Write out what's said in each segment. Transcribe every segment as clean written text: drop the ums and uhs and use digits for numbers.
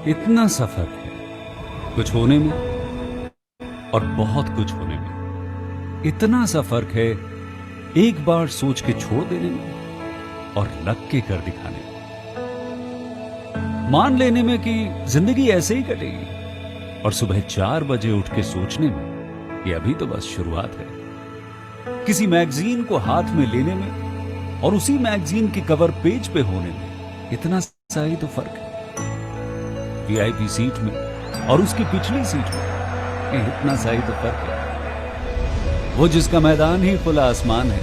इतना सफर है कुछ होने में और बहुत कुछ होने में। इतना सा फर्क है एक बार सोच के छोड़ देने में और लग के कर दिखाने में। मान लेने में कि जिंदगी ऐसे ही कटेगी और सुबह 4 बजे उठ के सोचने में कि अभी तो बस शुरुआत है। किसी मैगजीन को हाथ में लेने में और उसी मैगजीन के कवर पेज पे होने में इतना सा ही तो फर्क है। वीआईपी सीट में और उसकी पिछली सीट में इतना सा ही तो फर्क है। वो जिसका मैदान ही खुला आसमान है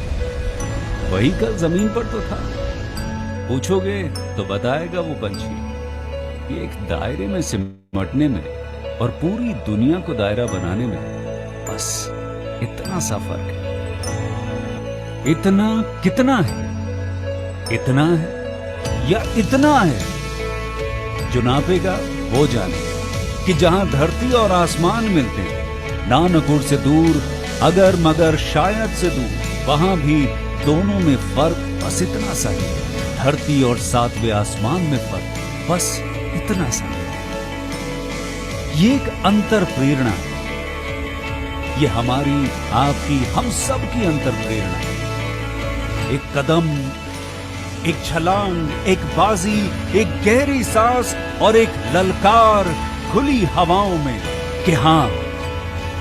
वही कल जमीन पर तो था। पूछोगे तो बताएगा वो पंछी कि एक दायरे में सिमटने में और पूरी दुनिया को दायरा बनाने में बस इतना सा फर्क है। इतना कितना है? इतना है या इतना है? जो नापेगा वो जाने कि जहां धरती और आसमान मिलते हैं, नानपुर से दूर, अगर मगर शायद से दूर, वहां भी दोनों में फर्क बस इतना सा है। धरती और 7वें आसमान में फर्क बस इतना सा है। ये एक अंतर प्रेरणा है। ये हमारी, आपकी, हम सब की अंतर प्रेरणा है। एक कदम, एक छलांग, एक बाजी, एक गहरी सांस और एक ललकार खुली हवाओं में कि हाँ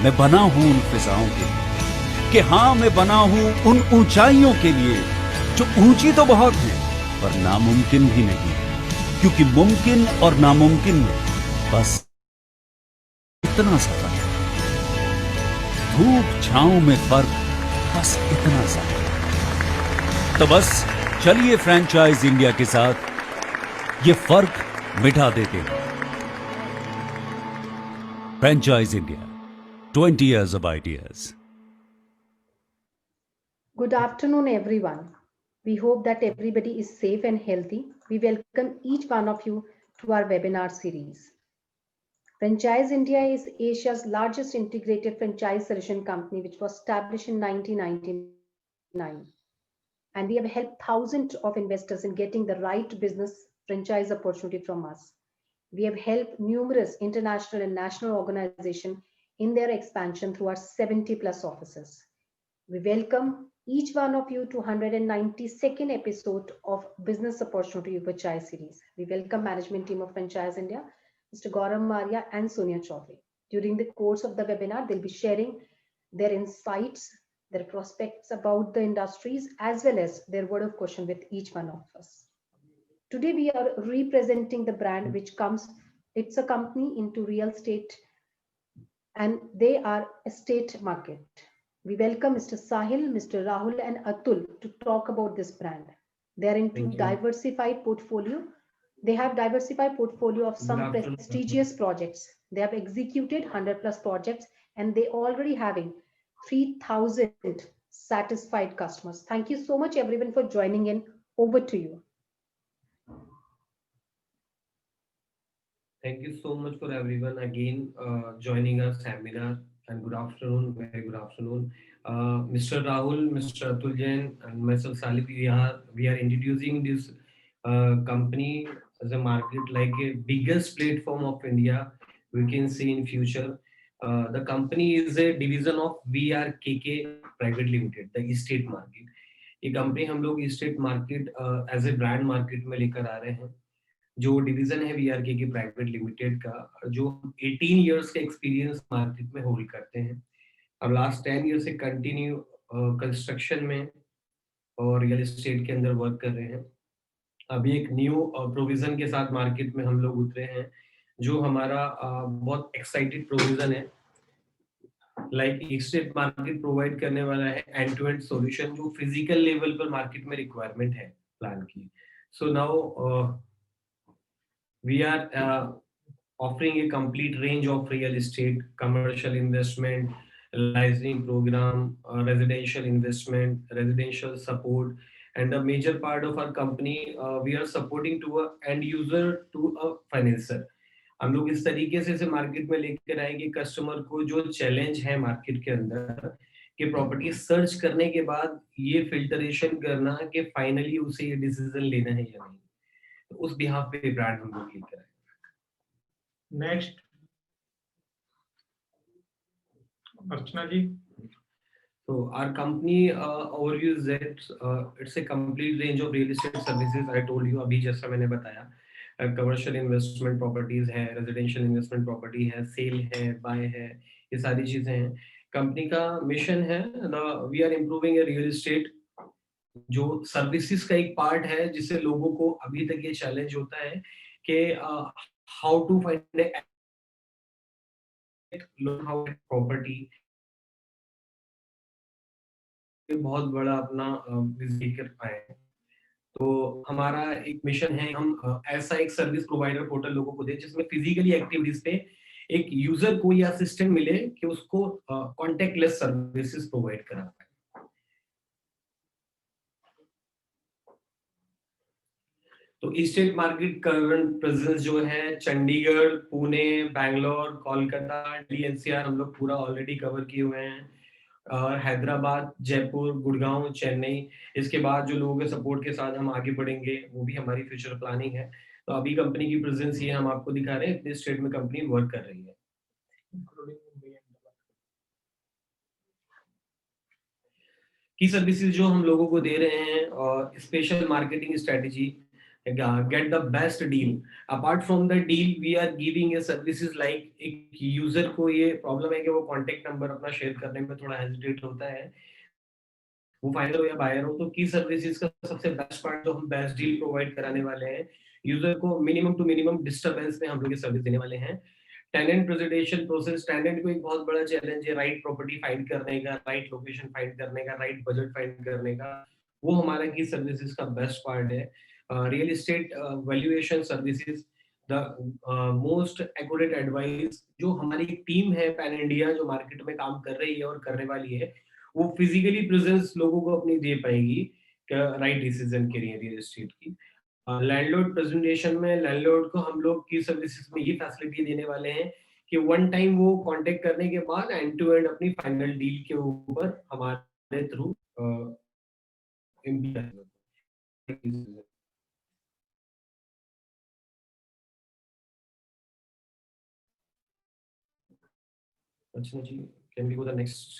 मैं बना हूं उन फिजाओं के लिए, कि हाँ मैं बना हूं उन ऊंचाइयों के लिए जो ऊंची तो बहुत है पर नामुमकिन भी नहीं, क्योंकि मुमकिन और नामुमकिन में बस इतना सा फर्क है। धूप छांव में फर्क बस इतना सा है। तो बस चलिए फ्रेंचाइज इंडिया के साथ ये फर्क मिटा देते हैं। Franchise India, 20 years of ideas. Good afternoon, everyone. We hope that everybody is safe and healthy. We welcome each one of you to our webinar series. Franchise India is Asia's largest integrated franchise solution company, which was established in 1999. And we have helped thousands of investors in getting the right business franchise opportunity from us. We have helped numerous international and national organizations in their expansion through our 70 plus offices. We welcome each one of you to 192nd episode of Business Opportunity Upachai series. We welcome management team of Franchise India, Mr. Gaurav Maria and Sonia Chaudhary. During the course of the webinar, they'll be sharing their insights, their prospects about the industries, as well as their word of caution with each one of us. Today, we are representing the brand which comes, it's a company into real estate, and they are estate market. We welcome Mr. Sahil, Mr. Rahul, and Atul to talk about this brand. They are into diversified portfolio. They have diversified portfolio of some prestigious projects. They have executed 100 plus projects, and they already having 3,000 satisfied customers. Thank you so much, everyone, for joining in. Over to you. Thank you so much for everyone again joining our seminar, and good afternoon, very good afternoon. Mr. Rahul, Mr. Atul Jain, and myself Salif, we are introducing this company as a market like a biggest platform of India we can see in future. The company is a division of VRKK Private Limited, the estate market. ये company हम लोग estate market as a brand market में लेकर आ रहे हैं, जो division है वीआरके की प्राइवेट लिमिटेड का, जो 18 इयर्स का एक्सपीरियंस मार्केट में होल्ड करते हैं और लास्ट 10 ईयर से कंटिन्यू कंस्ट्रक्शन में और रियल एस्टेट के अंदर वर्क कर रहे हैं। अभी एक न्यू प्रोविजन के साथ मार्केट में हम लोग उतरे हैं, जो हमारा बहुत एक्साइटेड प्रोविजन है। लाइक एस्टेट मार्केट प्रोवाइड करने वाला है एंड टू एंड सॉल्यूशन, जो फिजिकल लेवल पर मार्केट में रिक्वायरमेंट है प्लान की। So now we are offering a complete range of real estate, commercial investment, licensing program, residential investment, residential support, and a major part of our company we are supporting to a end user to a financer. हम लोग इस तरीके से इसे market में लेकर आएंगे customer को जो चैलेंज है मार्केट के अंदर कि प्रॉपर्टी सर्च करने के बाद ये फिल्टरेशन करना कि फाइनली उसे ये डिसीजन लेना है या नहीं, उस बिहाफ पे ब्रांड हम लोग लेकर आए। Next Archana ji. So our company overview is that it's a complete range of real estate services. I told you अभी जैसा मैंने बताया, कमर्शियल इन्वेस्टमेंट प्रॉपर्टीज है, रेजिडेंशियल इन्वेस्टमेंट प्रॉपर्टी है, सेल है, बाय है, ये सारी चीजें हैं। कंपनी का मिशन है we are improving a real estate, जो सर्विसेज का एक पार्ट है, जिससे लोगों को अभी तक ये चैलेंज होता है कि हाउ टू फाइंड प्रॉपर्टी, बहुत बड़ा अपना विजिट कर पाए। तो हमारा एक मिशन है, हम ऐसा एक सर्विस प्रोवाइडर पोर्टल लोगों को दे जिसमें फिजिकली एक्टिविटीज पे एक यूजर को या असिस्टेंट मिले कि उसको कॉन्टेक्टलेस सर्विसेज प्रोवाइड करा पाए। तो ईस्टेट मार्केट करंट प्रेजेंस जो है चंडीगढ़, पुणे, बैंगलोर, कोलकाता, डीएनसीआर हम लोग पूरा ऑलरेडी कवर किए हुए हैं, और हैदराबाद, जयपुर, गुड़गांव, चेन्नई। इसके बाद जो लोगों के सपोर्ट के साथ हम आगे बढ़ेंगे वो भी हमारी फ्यूचर प्लानिंग है। तो अभी कंपनी की प्रेजेंस ये हम आपको दिखा रहे हैं, इतने स्टेट में कंपनी वर्क कर रही है। की सर्विसेज जो हम लोगों को दे रहे हैं, और special marketing strategy, get the best deal. Apart from the deal, we are giving a services like एक यूजर को ये प्रॉब्लम है कि वो कॉन्टेक्ट नंबर अपना शेयर करने में थोड़ा हेजिटेट होता है, वो फाइनल हो या बायर हो। तो की सर्विसेज का सबसे बेस्ट पार्ट जो हम बेस्ट डील प्रोवाइड कराने वाले हैं, यूजर को मिनिमम टू मिनिमम डिस्टरबेंस में हम लोग ये सर्विस देने वाले हैं। टेनेंट प्रेजेंटेशन प्रोसेस, टेनेंट को एक बहुत बड़ा चैलेंज है राइट प्रॉपर्टी फाइंड करने का, राइट लोकेशन फाइंड करने का, राइट बजट फाइंड करने का, वो हमारा की सर्विसेज का बेस्ट पार्ट है। Real estate valuation services, the most accurate advice, जो हमारी टीम है पैन इंडिया जो मार्केट में काम कर रही है और करने वाली है, वो फिजिकली प्रेजेंस लोगों को अपनी दे पाएगी राइट डिसीजन के लिए रियल एस्टेट की। लैंडलॉर्ड प्रेजेंटेशन में लैंडलॉर्ड को हम लोग की सर्विसेज में ये फैसिलिटी देने वाले हैं कि वन टाइम वो कांटेक्ट करने के बाद एंड टू एंड अपनी फाइनल डील के ऊपर हमारे थ्रू अच्छा जी, can we go the next.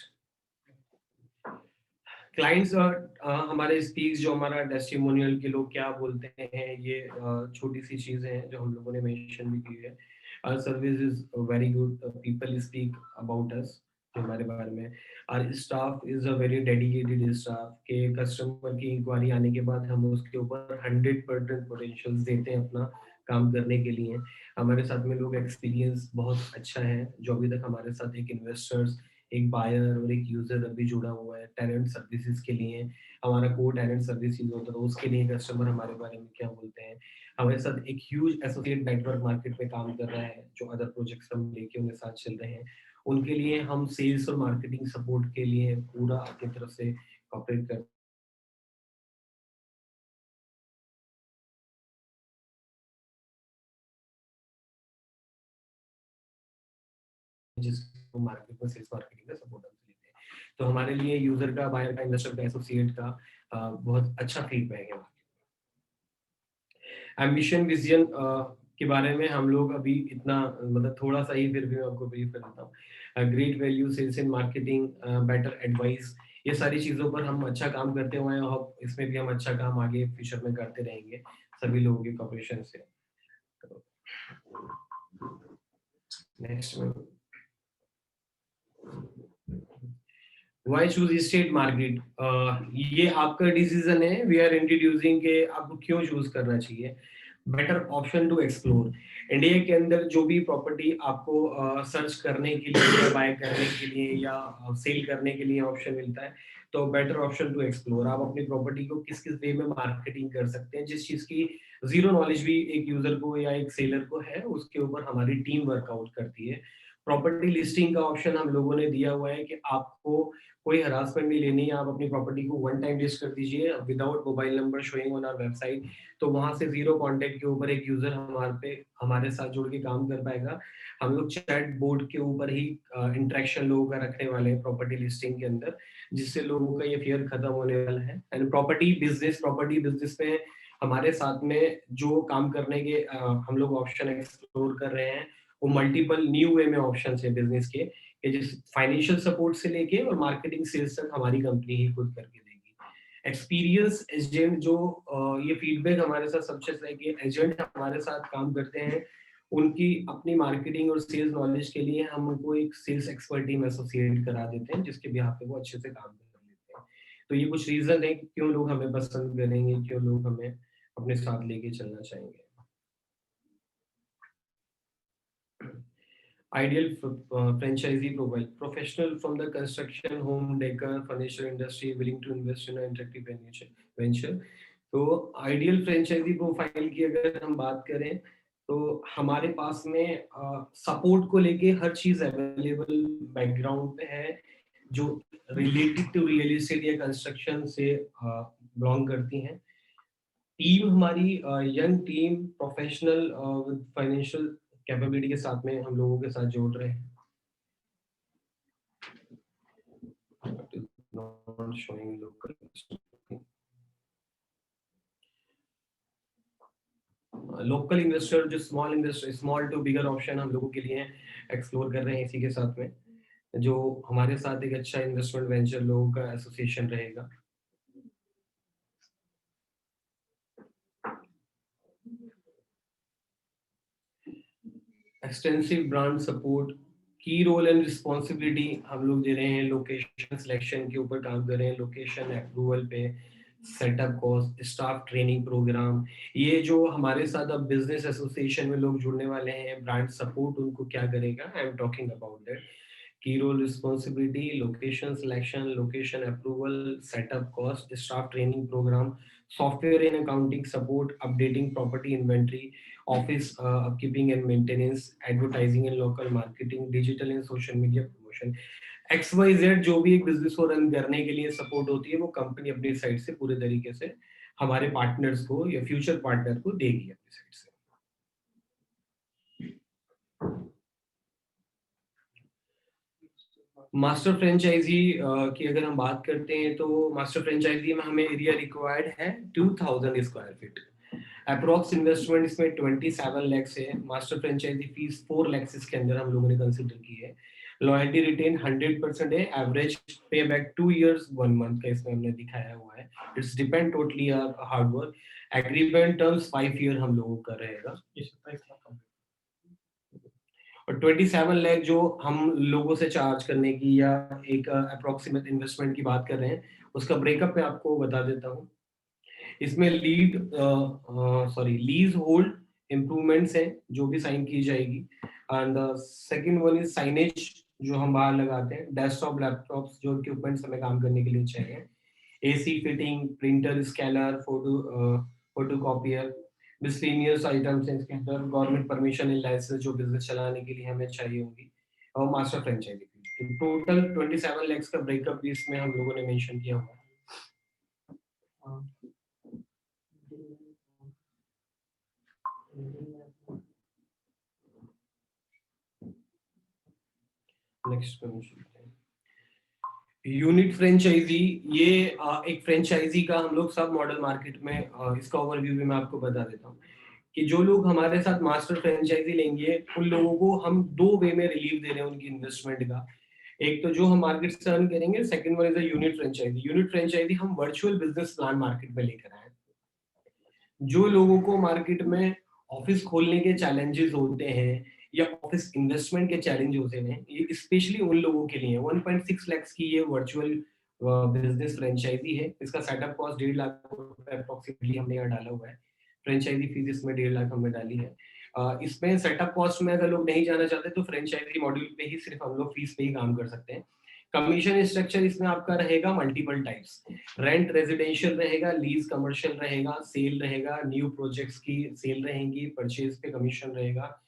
Clients हमारे स्पीक्स, जो हमारा टेस्टिमोनियल के लोग क्या बोलते हैं, ये छोटी सी चीजें हैं जो हम लोगों ने मेंशन भी की है। Our service is very good, people speak about us, हमारे बारे में। Our staff is a very dedicated staff, के कस्टमर की इंक्वायरी आने के बाद हम उसके ऊपर 100% पोटेंशियल्स देते हैं अपना काम करने के लिए। हमारे साथ में लोग एक्सपीरियंस बहुत अच्छा है, जो अभी तक हमारे साथ एक इन्वेस्टर्स, एक बायर और एक यूजर अभी जुड़ा हुआ है टैलेंट सर्विसेज के लिए। हमारा कोर टैलेंट सर्विसेज होता है, उसके लिए कस्टमर हमारे बारे में क्या बोलते हैं। हमारे साथ एक ह्यूज एसोसिएट नेटवर्क मार्केट में काम कर रहा है, जो अदर प्रोजेक्ट्स हम लेके उनके साथ चल रहे हैं, उनके लिए हम सेल्स और मार्केटिंग सपोर्ट के लिए पूरा अपनी तरफ से ऑपरेट कर जिसको मार्केट में सेल्स मार्केटिंग का सपोर्ट हम लेते हैं। तो हमारे लिए यूजर का, बायर का, इन्वेस्टर का, एसोसिएट का बहुत अच्छा फीडबैक है। एम्बिशन विजन के बारे में हम लोग अभी इतना मतलब थोड़ा सा ही, फिर भी मैं आपको ब्रीफ कर देता हूँ। Great value, sales and marketing, better advice, ये सारी चीजों पर हम अच्छा काम करते हुए हैं, और इसमें भी हम अच्छा काम आगे फ्यूचर में करते रहेंगे सभी लोगों के कॉपरेशन से। नेक्स्ट में Why choose स्टेट मार्केट, ये आपका डिसीजन है। वी आर इंट्रोड्यूसिंग के आपको क्यों चूज करना चाहिए। Better option to explore, India के अंदर जो भी प्रॉपर्टी आपको सर्च करने के लिए, बाय करने के लिए या सेल करने के लिए ऑप्शन मिलता है, तो बेटर ऑप्शन टू एक्सप्लोर। आप अपनी प्रॉपर्टी को किस किस वे में मार्केटिंग कर सकते हैं, जिस चीज की जीरो नॉलेज भी एक यूजर को या एक सेलर को है, उसके ऊपर हमारी टीम वर्कआउट करती है। प्रॉपर्टी लिस्टिंग का ऑप्शन हम लोगों ने दिया हुआ है कि आपको कोई हरासमेंट नहीं लेनी है, आप अपनी प्रॉपर्टी को वन टाइम लिस्ट कर दीजिए without mobile number showing on our website. तो वहां से जीरो कांटेक्ट के ऊपर एक यूजर हमारे साथ जुड़ के काम कर पाएगा। हम लोग चैट बोर्ड के ऊपर ही इंटरेक्शन लोगों का रखने वाले हैं प्रॉपर्टी लिस्टिंग के अंदर, जिससे लोगों का ये फियर खत्म होने वाला है। एंड प्रॉपर्टी बिजनेस में हमारे साथ में जो काम करने के हम लोग ऑप्शन एक्सप्लोर कर रहे हैं, वो मल्टीपल न्यू वे में ऑप्शन है बिजनेस के, कि जिस फाइनेंशियल सपोर्ट से लेके और मार्केटिंग सेल्स तक हमारी कंपनी ही खुद करके देगी। एक्सपीरियंस एजेंट जो ये फीडबैक हमारे साथ सबसे अच्छा है कि एजेंट हमारे साथ काम करते हैं, उनकी अपनी मार्केटिंग और सेल्स नॉलेज के लिए हम उनको एक सेल्स एक्सपर्ट टीम एसोसिएट करा देते हैं, जिसके बिहाफ पे वो अच्छे से काम कर लेते हैं। तो ये कुछ रीजन है कि क्यों लोग हमें पसंद करेंगे, क्यों लोग हमें अपने साथ लेके चलना चाहेंगे। Ideal franchisee profile: professional from the construction, home decor, furniture industry, willing to invest in an attractive venture. तो आइडियल फ्रेंचाइजी प्रोफाइल की अगर हम बात करें तो हमारे पास में सपोर्ट को लेके हर चीज अवेलेबल बैकग्राउंड पे है, जो रिलेटेड टू रियल एस्टेट या कंस्ट्रक्शन से बिलोंग करती हैं। टीम हमारी young team, professional with financial capability के साथ में हम लोगों के साथ जोड़ रहे हैं। Not showing local. Local investor जो small investor, small to bigger option हम लोगों के लिए एक्सप्लोर कर रहे हैं इसी के साथ में, जो हमारे साथ एक अच्छा इन्वेस्टमेंट वेंचर लोगों का एसोसिएशन रहेगा। एक्सटेंसिव ब्रांड सपोर्ट, की रोल एंड रिस्पॉन्सिबिलिटी हम लोग दे रहे हैं, लोकेशन सिलेक्शन के ऊपर काम कर रहे हैं, लोकेशन अप्रूवल पे, setup cost, staff training programme. ये जो हमारे साथ अब बिजनेस एसोसिएशन में लोग जुड़ने वाले हैं, ब्रांड सपोर्ट उनको क्या करेगा, I am talking about that. Key role responsibility, location selection, location approval, setup cost, staff training program, software and accounting support, updating property inventory, office upkeeping and maintenance, advertising and local marketing, digital and social media promotion. XYZ जो भी एक business को run करने के लिए support होती है, वो कंपनी अपनी साइड से पूरे तरीके से हमारे पार्टनर्स को या फ्यूचर पार्टनर को देगी अपनी साइड से। मास्टर फ्रेंचाइजी की अगर हम बात करते हैं तो मास्टर फ्रेंचाइजी में हमें एरिया रिक्वायर्ड है 2000 स्क्वायर फीट। अप्रोक्स इन्वेस्टमेंट इसमें 27 लाख है। मास्टर फ्रेंचाइजी फीस 4 लाख इसके अंदर हम लोगों ने कंसिडर की है। लॉयल्टी रिटेन 100% है। एवरेज पे बैक 2 years 1 month का इसमें हमने दिखाया हुआ है। It's depend totally hard work. Agreement terms 5 year हम लोगों का रहेगा। और 27 लाख जो हम लोगों से चार्ज करने की या एक अप्रोक्सीमेट इन्वेस्टमेंट की बात कर रहे हैं, उसका ब्रेकअप मैं आपको बता देता हूँ। इसमें लीज होल्ड इम्प्रूवमेंट्स हैं जो भी साइन की जाएगी। And second one is signage जो हम बाहर लगाते हैं, डेस्कटॉप लैपटॉप्स जो इक्विपमेंट्स हमें काम करने के लिए चाहिए, AC fitting, printer, scanner, photocopier, miscellaneous items हैं इसके अंदर, गवर्नमेंट परमिशन एंड लाइसेंस जो बिजनेस चलाने के लिए हमें चाहिए होगी, और मास्टर फ्रेंचाइजी। टोटल 27 लाख का ब्रेकअप भी इसमें हम लोगों ने मेंशन किया हुआ है। नेक्स्ट यूनिट फ्रेंचाइजी, ये एक फ्रेंचाइजी का हम लोग सब मॉडल मार्केट में इसका ओवरव्यू भी मैं आपको बता देता हूँ कि जो लोग हमारे साथ मास्टर फ्रेंचाइजी लेंगे उन लोगों को हम 2 वे में रिलीफ दे रहे हैं उनकी इन्वेस्टमेंट का। एक तो जो हम मार्केट से अर्न करेंगे, second one is a unit franchisee. Unit franchisee हम वर्चुअल बिजनेस प्लान मार्केट में लेकर आए। जो लोगों को मार्केट में ऑफिस खोलने के चैलेंजेस होते हैं या ऑफिस इन्वेस्टमेंट के चैलेंज होते हैं, ये स्पेशली उन लोगों के लिए 1.6 लाख की ये वर्चुअल बिजनेस फ्रेंचाइजी है। इसका सेटअप कॉस्ट 1.5 लाख रुपए अप्रोक्सीमेटली हमने यहाँ डाला हुआ है। फ्रेंचाइजी फीस इसमें 1.5 लाख हमने डाली है। इसमें सेटअप कॉस्ट में अगर लोग नहीं जाना चाहते तो फ्रेंचाइजी मॉड्यूल पे ही सिर्फ हम लोग फीस पे ही काम कर सकते हैं। कमीशन स्ट्रक्चर इसमें आपका रहेगा मल्टीपल टाइप्स, रेंट रेजिडेंशियल रहेगा, लीज कमर्शियल रहेगा, सेल रहेगा, न्यू प्रोजेक्ट्स की सेल रहेंगी, परचेज पे कमीशन रहेगा,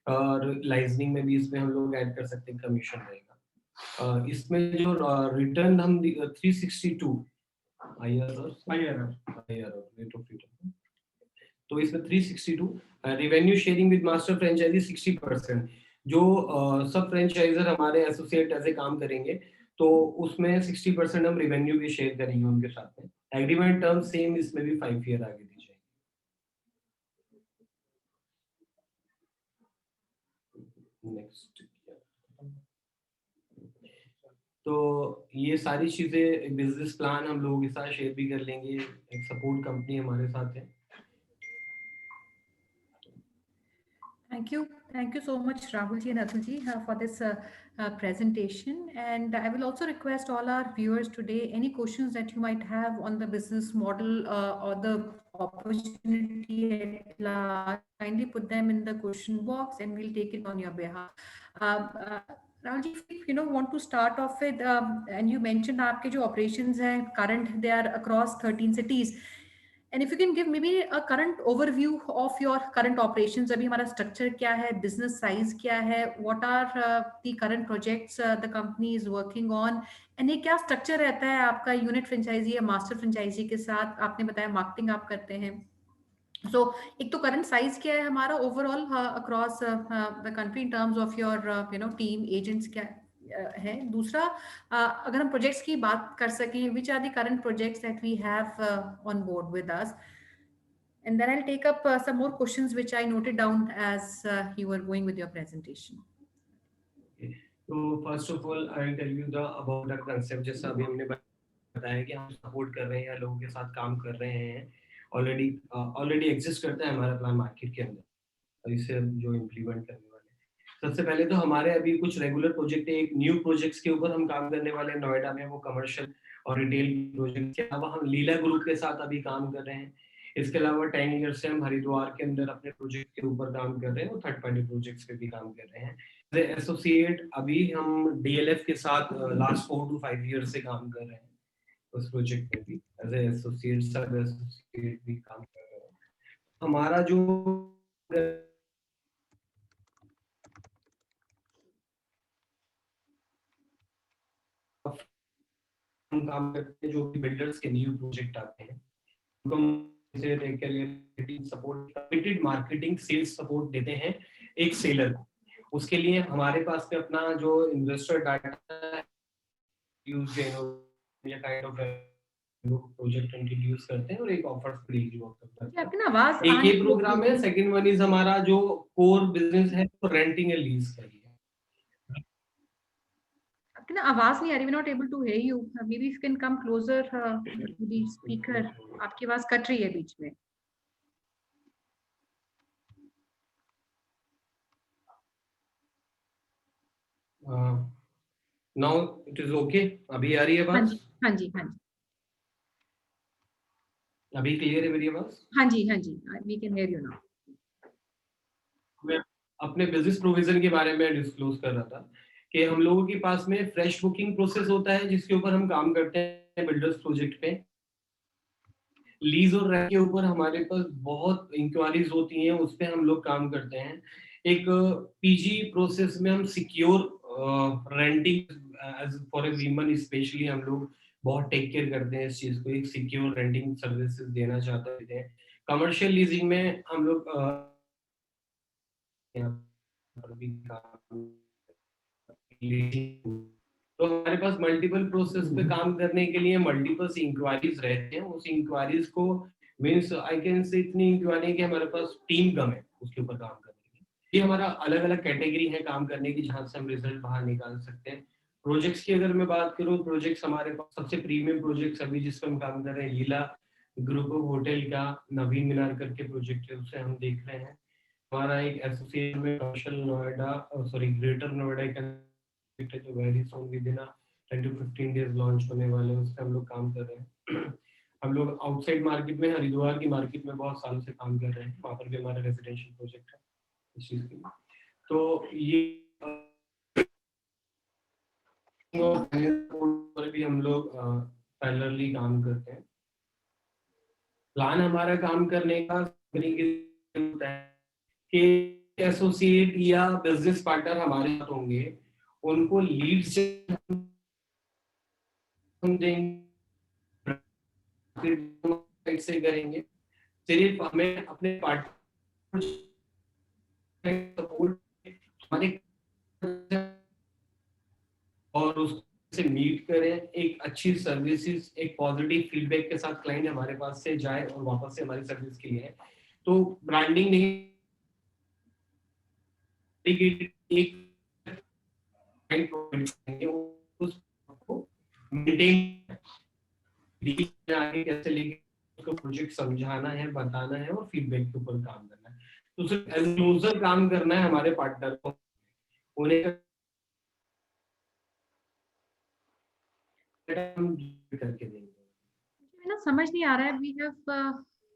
और लाइजनिंग में भी इसमें हम लोग ऐड कर सकते हैं, कमीशन रहेगा। इसमें जो रिटर्न हम 362 तो इसमें 362 revenue sharing with master franchisee 60%। जो सब फ्रेंचाइजर हमारे एसोसिएट ऐसे काम करेंगे तो उसमें 60% हम रेवेन्यू भी शेयर करेंगे उनके साथ में। एग्रीमेंट टर्म सेम, इसमें भी 5 year आगे दी जाएगी। नेक्स्ट। तो ये सारी चीजें बिजनेस प्लान हम लोगों के साथ शेयर भी कर लेंगे, एक सपोर्ट कंपनी हमारे साथ है। Thank you so much, Rahul ji and Atul ji, for this presentation. And I will also request all our viewers today, any questions that you might have on the business model or the opportunity at large, kindly put them in the question box, and we'll take it on your behalf. Rahul ji, if you want to start off with, and you mentioned आपके जो operations हैं current, they are across 13 cities. And if you can give maybe a current overview of your current operations, अभी हमारा structure क्या है, business size क्या है, what are the current projects the company is working on, and ये क्या structure रहता है आपका unit franchisee या master franchisee के साथ, आपने बताया marketing आप करते हैं. So एक तो current size क्या है हमारा overall across the country in terms of your team agents क्या है. दूसरा अगर हम प्रोजेक्ट्स की बात कर सकें, which are the current projects that we have on board with us, and then I'll take up some more questions which I noted down as you were going with your presentation. तो first of all I will tell you the about the concept. जैसा अभी हमने बताया कि हम support कर रहे हैं या लोगों के साथ काम कर रहे हैं, ऑलरेडी एग्जिस्ट करता है हमारा प्लान मार्केट के अंदर, और इसे हम जो इम्प्लीमेंट करने वाले हैं। सबसे पहले तो हमारे अभी कुछ रेगुलर प्रोजेक्ट है, एक न्यू प्रोजेक्ट्स के ऊपर हम काम करने वाले हैं नोएडा में, वो कमर्शियल और रिटेल प्रोजेक्ट के अलावा हम लीला ग्रुप के साथ अभी काम कर रहे हैं। इसके अलावा 10 ईयर से हम हरिद्वार के अंदर अपने प्रोजेक्ट के ऊपर काम कर रहे हैं, और थर्ड पार्टी प्रोजेक्ट्स पे भी काम कर रहे हैं। एसोसिएट अभी हम डीएलएफ के साथ लास्ट 4 to 5 ईयर से काम कर रहे हैं उस प्रोजेक्ट में भी, एज एसोसिएट सब एसोसिएट भी काम कर रहे हैं। हमारा जो हम काम करते हैं, जो भी बिल्डर्स के न्यू प्रोजेक्ट आते हैं, उनको हम support, committed marketing sales support देते हैं एक सेलर को। उसके लिए हमारे पास में अपना जो इन्वेस्टर डाटा यूज या काइंड ऑफ प्रोजेक्ट इंट्रोड्यूस करते हैं और एक ऑफर फ्री करते हैं। आपकी ना आवाज एक ये प्रोग्राम है। सेकंड वन इज हमारा जो कोर बिजनेस है, तो रेंटिंग एंड लीज का ही है। आपकी ना आवाज नहीं आ रही, we're not able to hear you. Maybe if you can come closer to the speaker. आपकी आवाज कट रही है बीच में. Now it is okay. अभी आ रही है आवाज? हाँ जी. अभी क्लियर है मेरी आवाज? हाँ जी. We can hear you now. मैं अपने बिजनेस प्रोविजन के बारे में डिस्क्लोज कर रहा था कि हम लोगों के पास में फ्रेश बुकिंग प्रोसेस होता है, जिसके ऊपर हम काम करते हैं बिल्डर्स प्रोजेक्ट पे। लीज और रेंट के ऊपर हमारे पास बहुत इंक्वायरीज होती हैं, उस पे हम लोग काम करते हैं। एक पीजी प्रोसेस में हम secure renting as for a women specially हम लोग बहुत टेक केयर करते हैं इस चीज को, एक सिक्योर रेंटिंग सर्विसेज देना चाहते हैं। कमर्शियल लीजिंग में हम लोग तो हमारे पास मल्टीपल प्रोसेस पे काम करने के लिए मल्टीपल इंक्वायरीज रहते हैं। उस इंक्वायरीज को मींस आई कैन से इतनी इंक्वायरी कि हमारे पास टीम कम है उसके ऊपर काम करने की। ये हमारा अलग अलग कैटेगरी है काम करने की, जहां से हम रिजल्ट बाहर निकाल सकते हैं। प्रोजेक्ट्स की अगर मैं बात करूं, प्रोजेक्ट्स हमारे पास सबसे प्रीमियम प्रोजेक्ट्स अभी जिस पर हम काम कर रहे हैं, लीला ग्रुप ऑफ होटल का नवीन मीनार करके प्रोजेक्ट है, उसे हम देख रहे हैं। हमारा एक एसोसिएट में कमर्शियल नोएडा ग्रेटर नोएडा का जो very soon with in 10 to 15 days launch होने वाले हैं, उस पर हम लोग काम कर रहे हैं। हम लोग आउटसाइड मार्केट में हरिद्वार की मार्केट में बहुत सालों से काम कर रहे हैं, वहाँ पर भी हमारा रेजिडेंशियल प्रोजेक्ट है इस चीज के लिए। तो ये पर भी हम लोग पैरेलली काम करते हैं। प्लान हमारा काम करने का होता है कि एसोसिएट या बिजनेस पार्टनर हमारे साथ होंगे, उनको लीड्स हम देंगे से करेंगे। सिर्फ हमें अपने पार्टनर सपोर्ट हमारे और उससे मीट करें, एक अच्छी सर्विसेज, एक पॉजिटिव फीडबैक के साथ क्लाइंट हमारे पास से जाए और वापस से हमारी सर्विस के लिए। तो ब्रांडिंग नहीं एक उसको मेंटेन आगे कैसे लेके उसको प्रोजेक्ट समझाना है, बताना है और फीडबैक के ऊपर काम करना है। तो सिर्फ एज यूजर काम करना है हमारे पार्टनर को, उन्हें हम करके देंगे। ना समझ नहीं आ रहा है, we have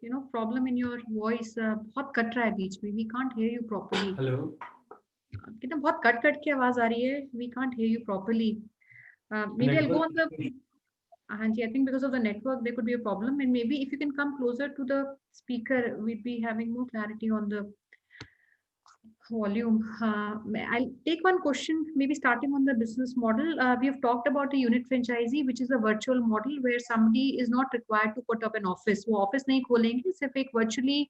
problem in your voice, बहुत कट रहा है बीच में, we can't hear you properly. Hello, कितना बहुत कट कट के आवाज आ रही है, we can't hear you properly. Maybe I'll go on the, Hanji, I think because of the network there could be a problem, and maybe if you can come closer to the speaker, we'd be having more clarity on the volume. I'll take one question, maybe starting on the business model. We have talked about the unit franchisee, which is a virtual model where somebody is not required to put up an office. वो office नहीं खोलेंगे, सिर्फ एक virtually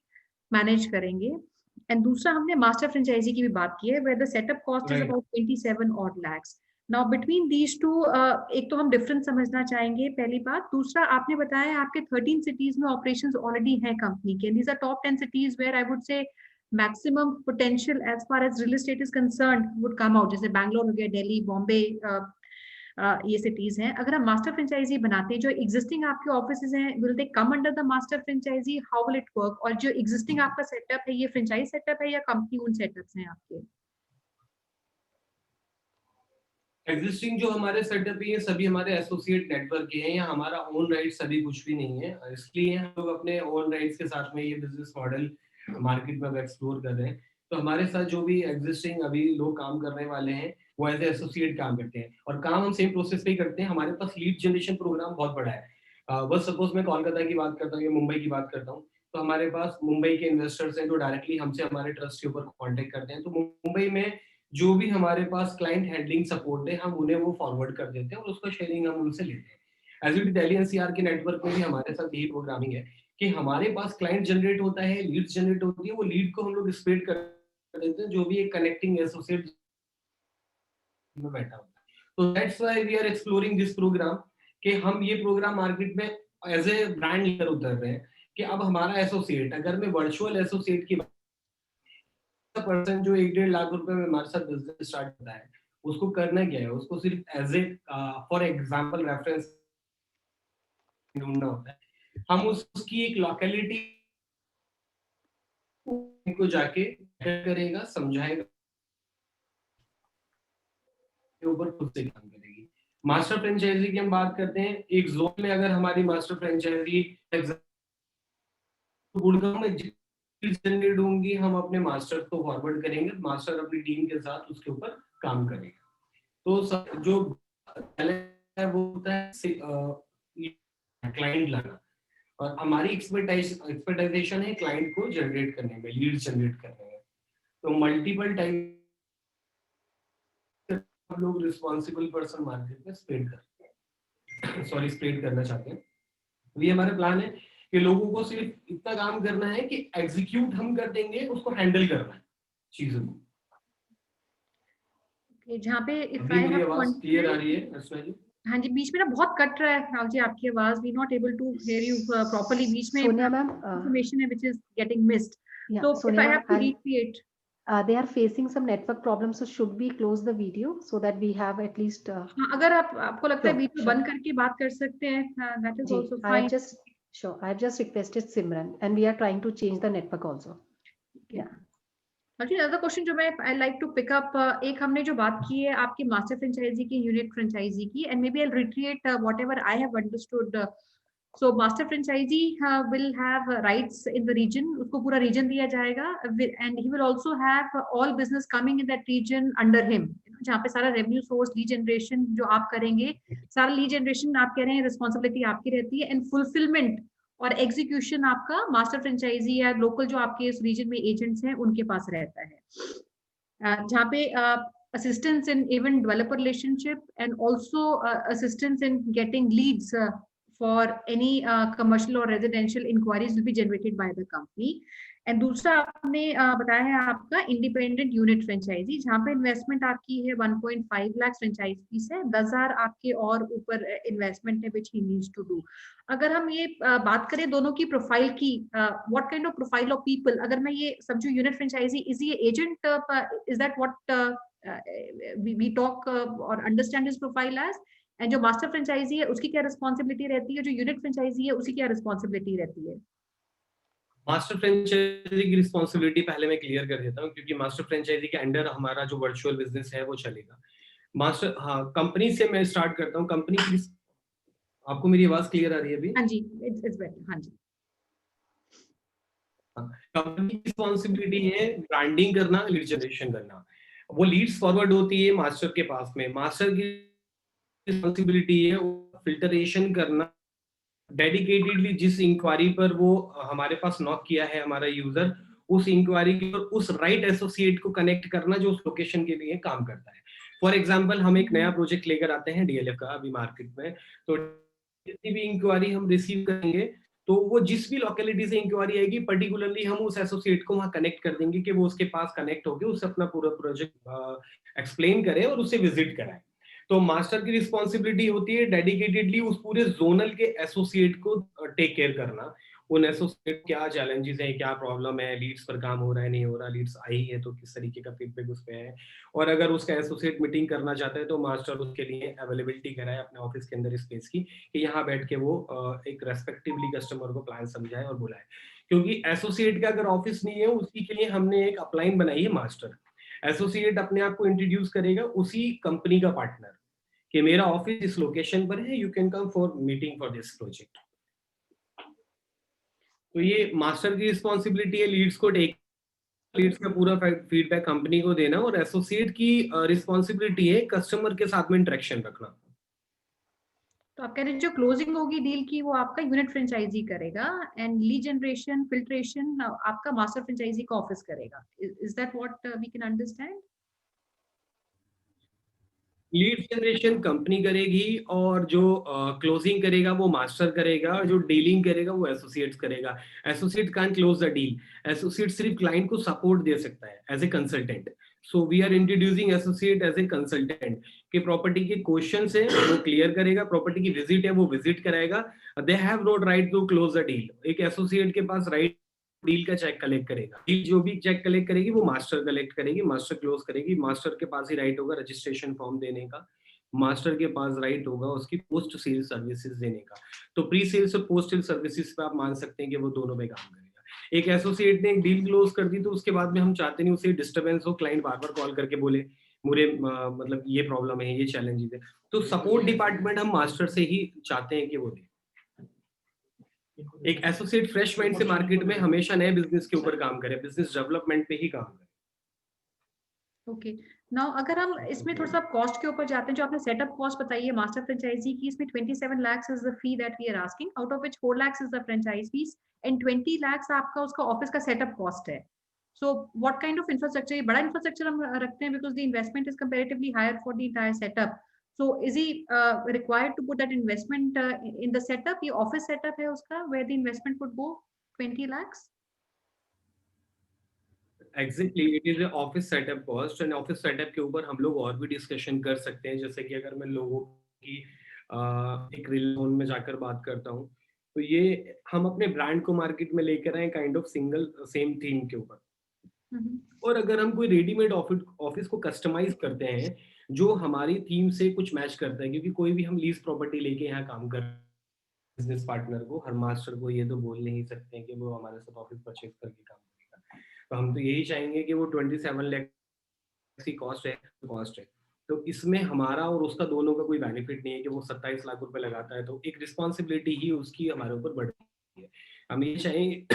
manage करेंगे. And दूसरा हमने master franchisee की भी बात की है, where the setup cost is Right. about 27 odd lakhs. Now between these two, एक तो हम difference समझना चाहेंगे, पहली बात. दूसरा आपने बताया आपके 13 cities में operations already हैं company के. These are top 10 cities where I would say maximum potential as far as real estate is concerned would come out. जैसे बैंगलोर हो गया, दिल्ली, बॉम्बे, ये cities हैं. अगर हम master franchisee बनाते हैं, जो existing आपके offices हैं, will they come under the master franchisee? How will it work? और जो existing आपका setup है, ये franchise setup है या company owned setups हैं आपके? एग्जिस्टिंग जो हमारे सेटअप है ये सभी हमारे एसोसिएट नेटवर्क के हैं, या हमारा ओन राइट्स सभी कुछ भी नहीं है, इसलिए हम लोग अपने ओन राइट्स के साथ में ये बिजनेस मॉडल मार्केट में एक्सप्लोर कर रहे हैं। तो हमारे साथ जो भी एग्जिस्टिंग अभी लोग काम करने वाले हैं वो एज एसोसिएट काम करते हैं, और काम हम सेम प्रोसेस पे ही करते हैं। हमारे पास लीड जनरेशन प्रोग्राम बहुत बड़ा है। बस सपोज मैं कोलकाता की बात करता हूँ या मुंबई की बात करता हूँ, तो हमारे पास मुंबई के इन्वेस्टर्स हैं जो डायरेक्टली हमसे हमारे ट्रस्ट के ऊपर कॉन्टेक्ट करते हैं। तो मुंबई में जो भी हमारे पास क्लाइंट हैंडलिंग सपोर्ट है, हम उन्हें वो फॉरवर्ड कर देते हैं और उसका शेयरिंग हम उनसे लेते हैं। एज इट दिल्ली एनसीआर के नेटवर्क में भी हमारे साथ यही प्रोग्रामिंग है कि हमारे पास क्लाइंट जनरेट होता है, लीड्स जनरेट होती है, वो लीड को हम लोग स्प्रेड कर देते हैं जो भी एक कनेक्टिंग एसोसिएट में बैठा होता है। तो that's why we are exploring this programme, कि हम ये प्रोग्राम मार्केट में एज ए ब्रांड लीडर उतर रहे हैं कि अब हमारा एसोसिएट, अगर मैं वर्चुअल एसोसिएट की पर्सन जो 1-1.5 लाख रुपए में हमारे साथ बिजनेस स्टार्ट करता है, उसको करना क्या है, उसको सिर्फ as a for example reference ढूंढना होता है। हम उसकी एक लोकेलिटी को जाके करेगा, समझाएगा, के ऊपर खुद से काम करेगी। मास्टर फ्रेंचाइजी की हम बात करते हैं, एक जोन में अगर हमारी मास्टर फ्रेंचाइजी गुड़गांव में जनरेट होंगी, हम अपने मास्टर को फॉरवर्ड करेंगे, मास्टर अपनी टीम के साथ उसके ऊपर काम करेगा। तो जो है वो होता है क्लाइंट लाना, और हमारी एक्सपर्टाइजेशन है क्लाइंट को जनरेट करने में, लीड जनरेट करने में। तो मल्टीपल टाइप लोग रिस्पॉन्सिबल पर्सन मार्केट में स्प्रेड करना चाहते हैं। ये हमारे प्लान है कि लोगों को सिर्फ इतना काम करना है कि एग्जीक्यूट हम कर देंगे, उसको हैंडल करना है चीजों को। जहाँ पे मेरी आवाज क्लियर आ रही है अर्चना जी? हाँ जी, बीच में ना बहुत कट रहा है राहुल जी आपकी आवाज, we not able to hear you properly. बीच में Sonia ma'am, information है which is getting missed. yeah, So Sonia if I ma'am, have to recreate, they are facing some network problems, so should we close the video so that we have at least हाँ, अगर आपको लगता है Sure, video sure. बंद करके बात कर सकते हैं, that is ji, also I fine. have just requested Simran, and we are trying to change the network also. Yeah. Actually, another question जो मैं I like to pick up, एक हमने जो बात की है आपकी मास्टर फ्रेंचाइजी की, यूनिट फ्रेंचाइजी की, and maybe I'll reiterate whatever I have understood. So master franchisee will have rights in the region, उसको पूरा region दिया जाएगा, and he will also have all business coming in that region under him, जहाँ पे सारा revenue source, lead generation जो आप करेंगे, सारा lead generation आप कह रहे हैं responsibility आपकी रहती है, and fulfillment और एग्जीक्यूशन आपका मास्टर फ्रेंचाइजी या लोकल जो आपके इस रीजन में एजेंट्स हैं उनके पास रहता है, जहाँ पे assistance in even developer relationship and also assistance in getting leads for any commercial और residential inquiries will be generated by the company. And दूसरा आपने बताया है आपका इंडिपेंडेंट यूनिट फ्रेंचाइजी, जहाँ पे इन्वेस्टमेंट आपकी है 1.5 लाख फ्रेंचाइज फीस है, 10,000 आपके और ऊपर इन्वेस्टमेंट है विच ही नीड्स टू डू। अगर हम ये बात करें दोनों की प्रोफाइल की, what kind of profile of people, अगर मैं ये समझू यूनिट फ्रेंचाइजी, इज ये agent, is that what we talk or understand his profile as, and जो master franchisee है उसकी क्या responsibility रहती है, जो unit franchisee है उसकी क्या responsibility रहती है? मास्टर फ्रेंचाइजी की रिस्पॉन्सिबिलिटी पहले मैं क्लियर कर देता हूँ, क्योंकि मास्टर फ्रेंचाइजी के अंडर हमारा जो वर्चुअल बिजनेस है वो चलेगा। कंपनी से मैं स्टार्ट करता हूँ। कंपनी की, आपको मेरी आवाज क्लियर आ रही है अभी? हाँ जी, it's better, हाँ जी। कंपनी की रिस्पॉन्सिबिलिटी है ब्रांडिंग करना, लीड जनरेशन करना। वो लीड्स फॉरवर्ड होती है मास्टर के पास में। मास्टर की रिस्पॉन्सिबिलिटी है फिल्टरेशन करना, डेडिकेटेडली जिस इंक्वायरी पर वो हमारे पास नॉक किया है हमारा यूजर, उस इंक्वायरी के और उस राइट एसोसिएट को कनेक्ट करना जो उस लोकेशन के लिए काम करता है। फॉर एग्जांपल, हम एक नया प्रोजेक्ट लेकर आते हैं डीएलएफ का अभी मार्केट में, तो जितनी भी इंक्वायरी हम रिसीव करेंगे तो वो जिस भी लोकेलिटी से इंक्वायरी आएगी पर्टिकुलरली हम उस एसोसिएट को वहां कनेक्ट कर देंगे कि वो उसके पास कनेक्ट होकर उससे अपना पूरा प्रोजेक्ट एक्सप्लेन करे और उससे विजिट कराए। तो मास्टर की रिस्पॉन्सिबिलिटी होती है डेडिकेटेडली उस पूरे जोनल के एसोसिएट को टेक केयर करना। उन एसोसिएट क्या चैलेंजेस हैं, क्या प्रॉब्लम है, लीड्स पर काम हो रहा है, नहीं हो रहा, लीड्स आई है तो किस तरीके का फीडबैक उस पे है, और अगर उसका एसोसिएट मीटिंग करना चाहता है तो मास्टर उसके लिए अवेलेबिलिटी कराए अपने ऑफिस के अंदर स्पेस की, कि यहाँ बैठ के वो एक रेस्पेक्टिवली कस्टमर को प्लान समझाए और बुलाए। क्योंकि एसोसिएट का अगर ऑफिस नहीं है, उसी के लिए हमने एक अपलाइन बनाई है मास्टर। एसोसिएट अपने आप को इंट्रोड्यूस करेगा उसी कंपनी का पार्टनर, कि मेरा ऑफिस इस लोकेशन पर है, you can come for meeting for this project. तो ये मास्टर की रिस्पॉन्सिबिलिटी है लीड्स को टेक, लीड्स का पूरा फीडबैक कंपनी को देना, और एसोसिएट की रिस्पॉन्सिबिलिटी है कस्टमर के साथ में इंटरेक्शन रखना। तो आप कह रहे हैं जो क्लोजिंग होगी डील की वो आपका यूनिट फ्रेंचाइजी करेगा, एंड लीड जनरेशन फिल्ट्रेशन आपका मास्टर फ्रेंचाइजी का ऑफिस करेगा। Is that what we can understand? Lead generation company करेगी, और जो क्लोजिंग करेगा वो मास्टर करेगा, और जो डीलिंग करेगा वो एसोसिएट्स करेगा। Associate can't close the deal, associate सिर्फ क्लाइंट को सपोर्ट दे सकता है as a consultant. So we are introducing associate as a consultant, कि प्रॉपर्टी के क्वेश्चंस है वो क्लियर करेगा, प्रॉपर्टी की विजिट है वो विजिट कराएगा। They have not right to close the deal. एक एसोसिएट के पास राइट डील का चेक कलेक्ट करेगा, डील जो भी चेक कलेक्ट करेगी वो मास्टर कलेक्ट करेगी, मास्टर क्लोज करेगी। मास्टर के पास ही राइट होगा रजिस्ट्रेशन फॉर्म देने का, मास्टर के पास राइट होगा उसकी पोस्ट सेल सर्विसेज देने का। तो प्री सेल्स और पोस्ट सेल सर्विसेज पे आप मान सकते हैं कि वो दोनों में काम करेगा। एक एसोसिएट ने एक डील क्लोज कर दी, तो उसके बाद में हम चाहते नहीं उसे डिस्टर्बेंस हो, क्लाइंट बार बार कॉल करके बोले मुझे मतलब ये प्रॉब्लम है, ये चैलेंजेस है। तो सपोर्ट डिपार्टमेंट हम मास्टर से ही चाहते हैं कि वो दे। एक एसोसिएट फ्रेश माइंड से मार्केट में हमेशा नए बिजनेस के ऊपर काम करे, बिजनेस डेवलपमेंट पे ही काम करे। ओके, नाउ अगर हम इसमें थोड़ा सा कॉस्ट के ऊपर जाते हैं, जो आपने सेटअप कॉस्ट बताई है मास्टर फ्रेंचाइजी की, इसमें 27 lakhs is the fee that we are asking, out of which 4 lakhs is the franchise fees and 20 lakhs आपका उसका ऑफिस का सेटअप कॉस्ट है। So what kind of infrastructure, ये बड़ा इंफ्रास्ट्रक्चर हम रखते हैं because the investment is comparatively higher for the entire setup. So is he required to put that investment in the setup? ये ऑफिस सेटअप है उसका where the investment would go 20 lakhs? Exactly, it is office setup cost, and office setup के ऊपर हम लोग और भी discussion कर सकते हैं। जैसे कि अगर मैं लोगों की एक रिलेशन में जाकर बात करता हूँ, तो ये हम अपने ब्रांड को मार्केट में लेकर आए kind of single same theme के ऊपर। और अगर हम कोई रेडीमेड ऑफिस को कस्टमाइज करते हैं जो हमारी थीम से कुछ मैच करता है, क्योंकि कोई भी हम लीज प्रॉपर्टी लेके यहाँ काम कर, बिजनेस पार्टनर को, हर मास्टर को ये तो बोल नहीं सकते हैं कि वो हमारे साथ ऑफिस परचेज करके काम करेगा। तो हम तो यही चाहेंगे कि वो 27 लाख की कॉस्ट है। तो इसमें हमारा और उसका दोनों का कोई बेनिफिट नहीं है कि वो 27 लाख रुपए लगाता है, तो एक रिस्पॉन्सिबिलिटी ही उसकी हमारे ऊपर बढ़ती है। हम ये चाहेंगे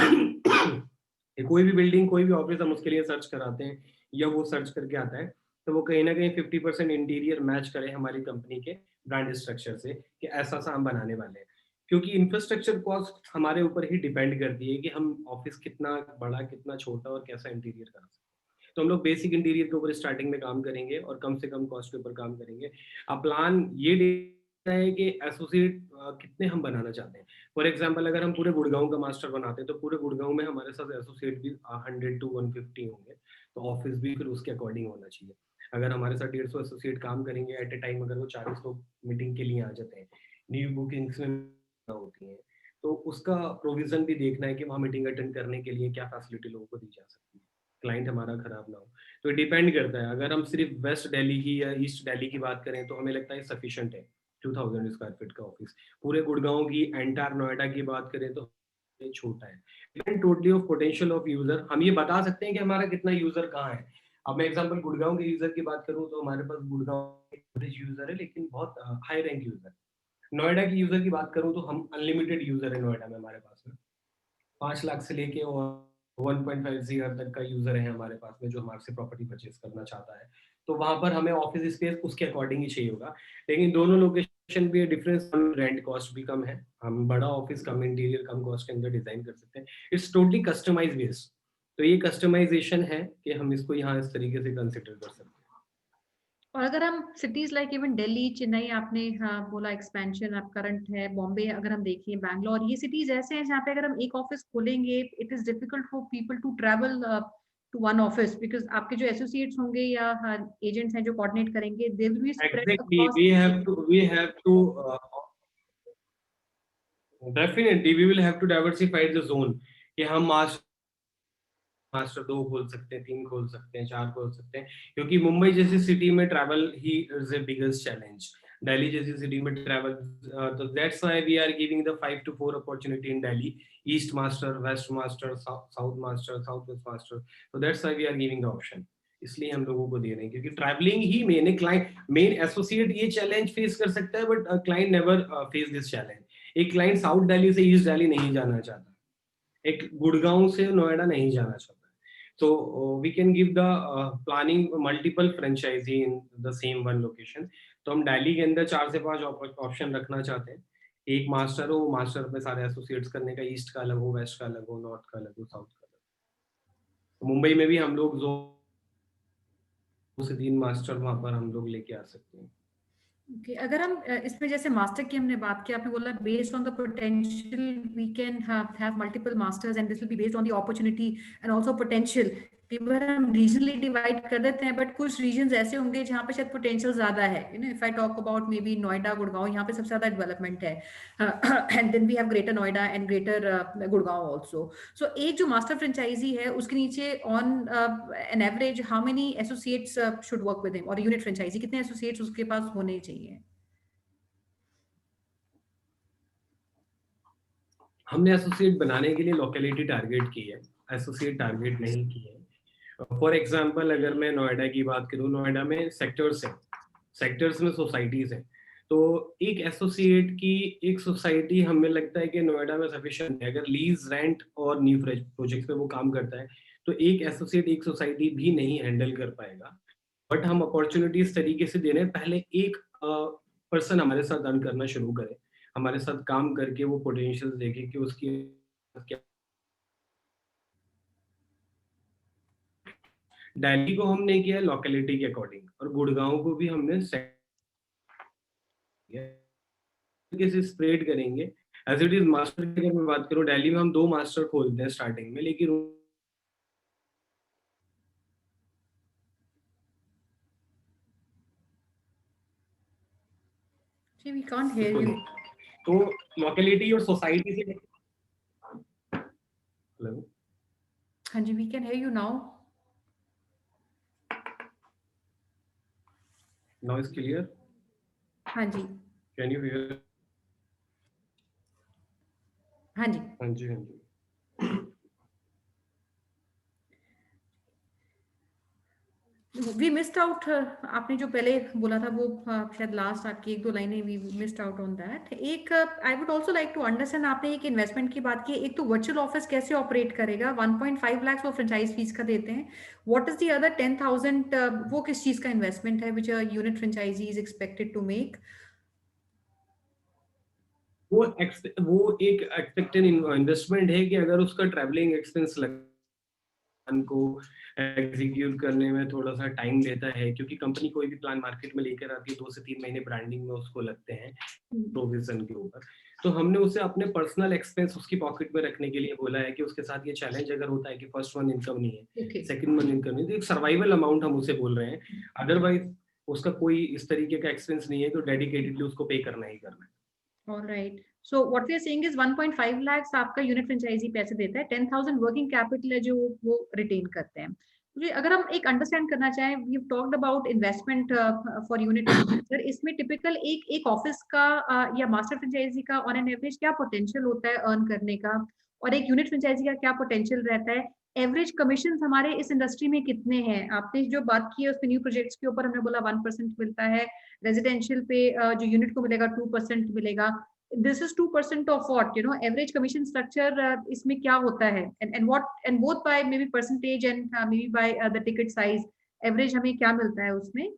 कोई भी बिल्डिंग, कोई भी ऑफिस हम उसके लिए सर्च कराते हैं या वो सर्च करके आता है, तो वो कहीं ना कहीं 50% इंटीरियर मैच करे हमारी कंपनी के ब्रांड स्ट्रक्चर से, कि ऐसा सा हम बनाने वाले हैं। क्योंकि इंफ्रास्ट्रक्चर कॉस्ट हमारे ऊपर ही डिपेंड करती है कि हम ऑफिस कितना बड़ा, कितना छोटा और कैसा इंटीरियर करा सकते हैं। तो हम लोग बेसिक इंटीरियर के ऊपर स्टार्टिंग में काम करेंगे और कम से कम कॉस्ट के ऊपर काम करेंगे। अब प्लान ये है कि एसोसिएट कितने हम बनाना चाहते हैं। फॉर एग्जांपल, अगर हम पूरे गुड़गांव का मास्टर बनाते हैं तो पूरे गुड़गांव में हमारे साथ एसोसिएट भी 100 to 150 होंगे, तो ऑफिस भी फिर उसके अकॉर्डिंग होना चाहिए। अगर हमारे साथ 150 एसोसिएट काम करेंगे एट ए टाइम, अगर वो 40 लोग मीटिंग के लिए आ जाते हैं, न्यू बुकिंग्स में होती हैं, तो उसका प्रोविजन भी देखना है कि वहाँ मीटिंग अटेंड करने के लिए क्या फैसिलिटी लोगों को दी जा सकती है। क्लाइंट हमारा खराब ना हो। तो डिपेंड करता है, अगर हम सिर्फ वेस्ट दिल्ली की या ईस्ट दिल्ली की बात करें तो हमें लगता है सफिशिएंट है 2000 स्क्वायर फीट का ऑफिस। पूरे गुड़गांव की, एंटायर नोएडा की बात करें तो ये छोटा है। Depend totally off potential of user. हम ये बता सकते हैं कि हमारा कितना यूजर कहाँ है। अब मैं एग्जांपल गुड़गांव के यूजर की बात करूं तो हमारे पास गुड़गांव एवरेज यूजर है, लेकिन बहुत हाई रैंक यूजर। नोएडा की यूजर की बात करूं तो हम अनलिमिटेड यूजर है नोएडा में हमारे पास में। 5 लाख से लेके और 1.5 CR तक का यूजर है हमारे पास में जो हमारे से प्रॉपर्टी परचेज करना चाहता है। तो वहां पर हमें ऑफिस स्पेस उसके अकॉर्डिंग ही चाहिए होगा। लेकिन दोनों लोकेशन भी डिफरेंस, रेंट कॉस्ट भी कम है, हम बड़ा ऑफिस कम इंटीरियर कम कॉस्ट के अंदर डिजाइन कर सकते हैं। It's totally customise based. तो ये कस्टमाइजेशन है कि हम इसको यहाँ इस तरीके से कंसिडर कर सकते हैं। और अगर हम cities like even Delhi, Chennai, आपने बोला एक्सपेंशन आप करंट है, बॉम्बे अगर हम देखें, बैंगलोर, ये सिटीज ऐसे हैं जहाँ पे अगर हम एक ऑफिस खोलेंगे, it is difficult for people to travel to one office, because आपके जो एसोसिएट्स होंगे या एजेंट्स हैं जो कोऑर्डिनेट करेंगे, they will be spread Exactly, across. we have to definitely we will have to diversify the zone कि हम master 2 खोल सकते हैं, 3 खोल सकते हैं, 4 खोल सकते हैं, क्योंकि मुंबई जैसी सिटी में ट्रैवल ही is the biggest challenge. Delhi जैसी सिटी में ट्रैवल, तो that's why we are giving the 5 to 4 opportunity in Delhi, east master, west master, south master, south west master. तो that's why we are giving the option. इसलिए हम लोगों को दे रहे हैं क्योंकि ट्रैवलिंग ही मेन क्लाइंट, मेन एसोसिएट ये चैलेंज फेस कर सकता है, but client never face this challenge. एक क्लाइंट साउथ दिल्ली से ईस्ट दिल्ली नहीं जाना चाहता, एक गुड़गांव से नोएडा नहीं जाना चाहता। So we can give the planning multiple franchisee in the same one location. तो हम दिल्ली के अंदर 4 से 5 ऑप्शन रखना चाहते हैं। एक मास्टर हो, मास्टर में सारे एसोसिएट्स करने का, ईस्ट का अलग हो, वेस्ट का अलग हो, नॉर्थ का अलग हो, साउथ का अलग हो। मुंबई में भी हम लोग 2 से 3 मास्टर वहां पर हम लोग लेके आ सकते हैं। Okay, अगर हम इसमें जैसे मास्टर की हमने बात की, आपने बोला based on the potential we can have multiple masters and this will be based on the opportunity and also potential. कई बार हम रीजनली डिवाइड कर देते हैं, बट कुछ रीजंस ऐसे होंगे जहाँ पे शायद पोटेंशियल ज्यादा है। You know, if I talk about maybe Noida, Gurgaon, यहाँ पे सबसे ज्यादा डेवलपमेंट है, and then we have greater Noida and greater Gurgaon also. So एक जो मास्टर फ्रेंचाइजी है उसके नीचे on an average how many associates should work with him, और यूनिट फ्रेंचाइजी कितने एसोसिएट्स उसके पास होने चाहिए? हमने एसोसिएट बनाने के लिए लोकेलिटी टारगेट की है, एसोसिएट टारगेट नहीं की है। फॉर एग्जांपल अगर मैं नोएडा की बात करूं, नोएडा में सेक्टर्स हैं, सेक्टर्स में सोसाइटीज हैं, तो एक एसोसिएट की एक सोसाइटी हमें लगता है कि नोएडा में सफिशिएंट है। अगर लीज, रेंट और न्यू प्रोजेक्ट पे वो काम करता है तो एक एसोसिएट एक सोसाइटी भी नहीं हैंडल कर पाएगा। बट हम अपॉर्चुनिटी इस तरीके से दे रहे हैं, पहले एक पर्सन हमारे साथ अर्न करना शुरू करे, हमारे साथ काम करके वो पोटेंशियल देखे कि उसकी क्या। दिल्ली को हमने किया लोकेलिटी के अकॉर्डिंग, और गुड़गांव को भी हमने से स्प्रेड करेंगे एज इट इज। मास्टर की अगर मैं बात करूं, दिल्ली में हम 2 मास्टर खोलते हैं स्टार्टिंग में, लेकिन वी कांट हियर यू। तो लोकेलिटी और सोसाइटी से। हेलो, हाँ जी, we can hear you now. Now is clear? हाँ जी, कैन यू हियर? हाँ जी। हाँ जी, हाँ जी। वी मिस्ड आउट, आपने जो पहले बोला था वो शायद लास्ट आपकी 1-2 लाइनें we missed out on that. एक I would also like to understand, आपने एक इन्वेस्टमेंट की बात की, एक तो वर्चुअल ऑफिस कैसे ऑपरेट करेगा, 1.5 लाख वो फ्रेंचाइज फीस का देते हैं, व्हाट इज द अदर 10,000 वो किस चीज का इन्वेस्टमेंट है which a unit franchisee is expected to make? वो एक एक्सपेक्टेड इन्वेस्टमेंट है कि अगर उसका ट्रैवलिंग एक्सपेंस को एग्जीक्यूट करने में थोड़ा सा टाइम लेता है, क्योंकि कंपनी कोई भी प्लान मार्केट में लेकर आती है 2 से 3 महीने ब्रांडिंग में उसको लगते हैं प्रोविजन के ऊपर। तो हमने उसे अपने पर्सनल एक्सपेंस उसकी पॉकेट में रखने के लिए बोला है कि उसके साथ ये चैलेंज अगर होता है कि फर्स्ट वन इनकम नहीं है, सेकंड वन इनकम नहीं है, तो एक सर्वाइवल अमाउंट हम उसे बोल रहे हैं। अदरवाइज उसका कोई इस तरीके का एक्सपेंस नहीं है तो डेडिकेटेडली उसको पे करना ही करना है। All right. So what we are saying is 1.5 lakhs आपका यूनिट फ्रेंचाइजी पैसे देता है, 10,000 वर्किंग कैपिटल है जो वो रिटेन करते हैं। तो अगर हम एक अंडरस्टैंड करना चाहें, we have talked about investment for unit sir, इसमें टिपिकल एक ऑफिस का या मास्टर फ्रेंचाइजी का ऑन एन एवरेज क्या पोटेंशियल होता है अर्न करने का, और एक यूनिट फ्रेंचाइजी का क्या पोटेंशियल रहता है? एवरेज कमीशन हमारे इस इंडस्ट्री में कितने हैं? आपने जो बात की है उसमें न्यू प्रोजेक्ट्स के ऊपर हमने बोला 1% मिलता है, रेजिडेंशियल पे जो यूनिट को मिलेगा 2% मिलेगा। This is 2% of what, you know, average commission structure इसमें क्या होता है, and what, and both by maybe percentage and maybe by the ticket size, average हमें क्या मिलता है उसमें?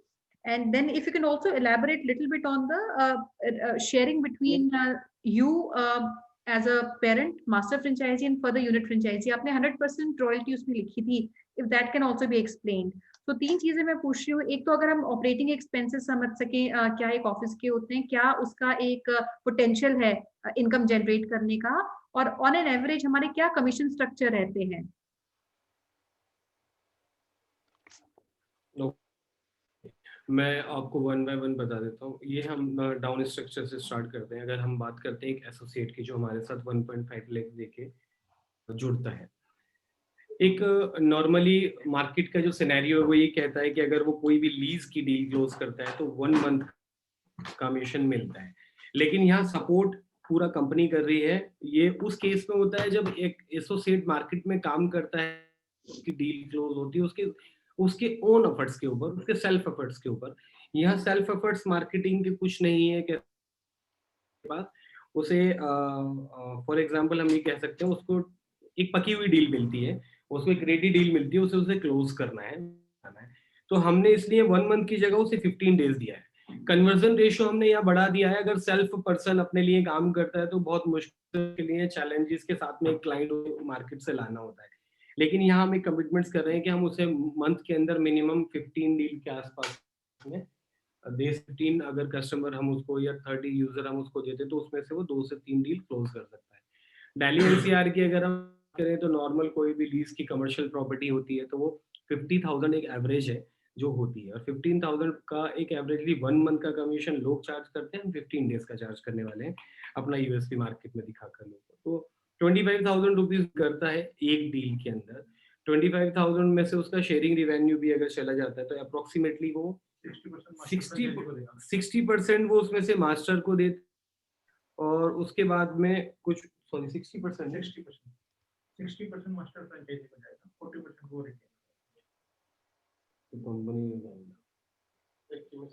And then if you can also elaborate little bit on the sharing between you as a parent, master franchisee and further unit franchisee, आपने 100% royalty उसमें लिखी थी, if that can also be explained. तो तीन चीजें मैं पूछ रही हूँ, एक तो अगर हम ऑपरेटिंग एक्सपेंसेस समझ सकें क्या एक ऑफिस के होते हैं, क्या उसका एक पोटेंशियल है इनकम जनरेट करने का, और ऑन एन एवरेज हमारे क्या कमीशन स्ट्रक्चर रहते हैं? मैं आपको वन बाय वन बता देता हूँ। ये हम डाउन स्ट्रक्चर से स्टार्ट करते हैं। अगर हम बात करते हैं एक एसोसिएट की जो हमारे साथ 1.5 लाख देके जुड़ता है, एक नॉर्मली मार्केट का जो सिनेरियो है वो ये कहता है कि अगर वो कोई भी लीज की डील क्लोज करता है तो 1 मंथ कमीशन मिलता है। लेकिन यहाँ सपोर्ट पूरा कंपनी कर रही है। ये उस केस में होता है जब एक एसोसिएट मार्केट में काम करता है, उसकी डील क्लोज होती है उसके ओन एफर्ट्स के ऊपर, उसके सेल्फ एफर्ट्स के ऊपर। यहाँ सेल्फ एफर्ट्स मार्केटिंग के कुछ नहीं है के पास। उसे फॉर एग्जांपल हम ये कह सकते हैं, उसको एक पकी हुई डील मिलती है, उसको एक रेडी डील मिलती है, उसे क्लोज करना है। तो हमने इसलिए 1 मंथ की जगह उसे 15 डेज दिया है। कन्वर्जन रेशियो हमने यहाँ बढ़ा दिया है। अगर सेल्फ पर्सन अपने लिए काम करता है तो बहुत मुश्किल के लिए चैलेंजेस के साथ में एक क्लाइंट मार्केट से लाना होता है। लेकिन यहाँ हम एक कमिटमेंट्स कर रहे हैं कि हम उसे मंथ के अंदर मिनिमम 15 डील के आसपास में दे। 15 अगर कस्टमर हम उसको या 30 यूजर हम उसको देते तो उसमें से वो 2 से 3 डील क्लोज कर सकता है। दिल्ली एनसीआर की अगर हम करें तो नॉर्मल कोई भी लीज की कमर्शियल प्रॉपर्टी होती है तो वो 50,000 एक एवरेज है जो होती है, और 15,000 का एक एवरेजली 1 मंथ का कमीशन लोग चार्ज करते हैं। हम 15 डेज का चार्ज करने वाले हैं अपना यूएसपी मार्केट में दिखाकर लोगों को। तो 25,000 रुपीज करता है एक डील के अंदर। 25,000 में से उसका शेयरिंग रिवेन्यू भी अगर चला जाता है तो अप्रोक्सीमेटली वो 60% वो उसमें से मास्टर को देते, और उसके बाद में कुछ 60% मास्टर फ्रेंचाइजी को जाएगा, 40% वो रिटेन। कंपनी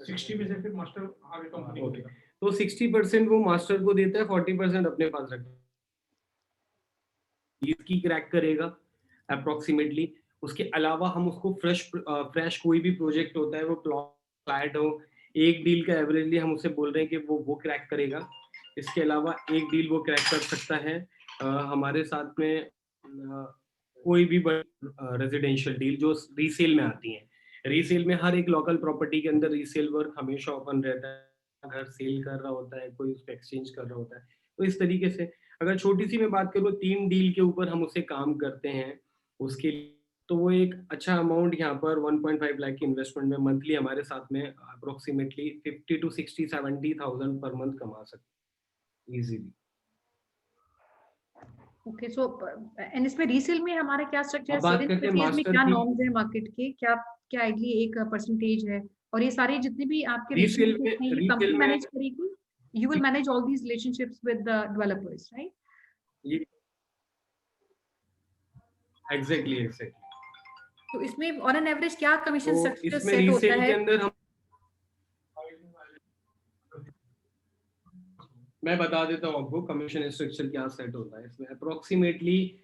60 में से फिर मास्टर आगे कंपनी को देगा। तो 60% वो मास्टर को देता है, 40% अपने पास रखता है। इसकी क्रैक करेगा अप्रोक्सीमेटली। उसके अलावा हम उसको फ्रेश कोई भी प्रोजेक्ट होता है, वो प्लॉट हो, एक डील का एवरेजली हम उसे बोल रहे हैं कि वो क्रैक करेगा। इसके अलावा एक डील वो क्रैक कर सकता है हमारे साथ में कोई भी रेजिडेंशियल डील जो रीसेल में आती है। रीसेल में हर एक लोकल प्रॉपर्टी के अंदर रीसेल वर्क हमेशा ओपन रहता है। घर सेल कर रहा होता है, कोई उसको एक्सचेंज कर रहा होता है। तो इस तरीके से अगर छोटी सी मैं बात करूँ, 3 डील के ऊपर हम उसे काम करते हैं उसके, तो वो एक अच्छा अमाउंट यहाँ पर 1.5 लाख की इन्वेस्टमेंट में मंथली हमारे साथ में अप्रोक्सीमेटली 50 to 60 70,000 पर मंथ कमा सकते हैं इजीली। ओके, सो एंड इसमें रीसेल में हमारा क्या स्ट्रक्चर है? बात करते हैं में मास्टर क्या की। नॉर्म्स है मार्केट के, क्या क्या आइडली एक परसेंटेज है, और ये सारे जितने भी आपके रीसेल रिलेशनशिप हैं ये रीसेल कंपनी में मैनेज करेगी? You will manage all these relationships with the developers, right? ये एग्जैक्टली तो इसमें ऑन एन एवरेज क्या कमीशन तो स्ट्रक्चर इसमें सेट होता रीसेल के है? अंदर हम, मैं बता देता हूँ आपको कमीशन स्ट्रक्चर क्या सेट होता है इसमें अप्रोक्सीमेटली।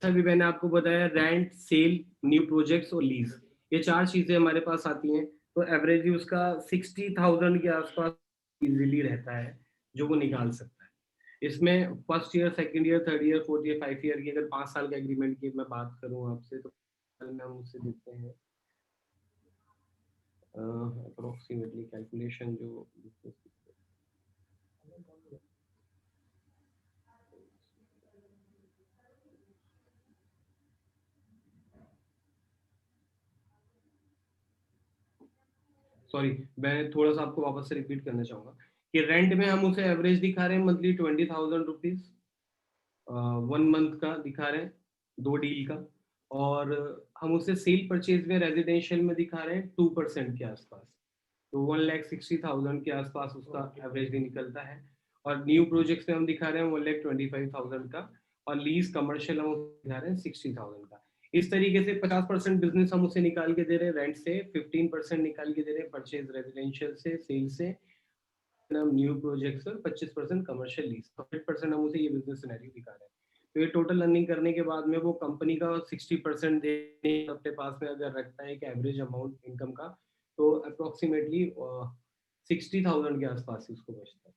अभी मैंने आपको बताया रेंट, सेल, न्यू प्रोजेक्ट्स और लीज, ये 4 चीजें हमारे पास आती हैं। तो एवरेजली उसका 60,000 के आसपास इजीली रहता है जो वो निकाल सकता है। इसमें first year, second year, third year, fourth year, 5 year की अगर 5 साल के एग्रीमेंट की मैं बात करूँ आपसे, तो हम उससे देखते हैं अप्रोक्सीमेटली कैलकुलेशन जो सॉरी, मैं थोड़ा सा आपको वापस से रिपीट करना चाहूंगा कि रेंट में हम उसे एवरेज दिखा रहे हैं मंथली 20,000 रुपीज 1 मंथ का दिखा रहे हैं 2 डील का, और हम उसे सेल परचेज में रेजिडेंशियल में दिखा रहे हैं 2% के आसपास, तो 1,60,000 के आसपास उसका एवरेज भी निकलता है। और न्यू प्रोजेक्ट्स में हम दिखा रहे हैं 1,25,000 का, और लीज कमर्शियल हम दिखा रहे हैं 60,000 का। इस तरीके से 50% बिजनेस हम उसे निकाल के दे रहे हैं रेंट से, 15% निकाल के दे रहे हैं परचेज रेजिडेंशियल से, सेल से, न्यू प्रोजेक्ट्स और 25% कमर्शियल लीज, 100% हम उसे ये बिजनेस सिनेरियो दिखा रहे हैं। तो ये टोटल अर्निंग करने के बाद में वो कंपनी का 60% देने अपने पास में अगर रखता है एक एवरेज अमाउंट इनकम का, तो अप्रोक्सीमेटली 60,000 के आसपास ही उसको बचता है।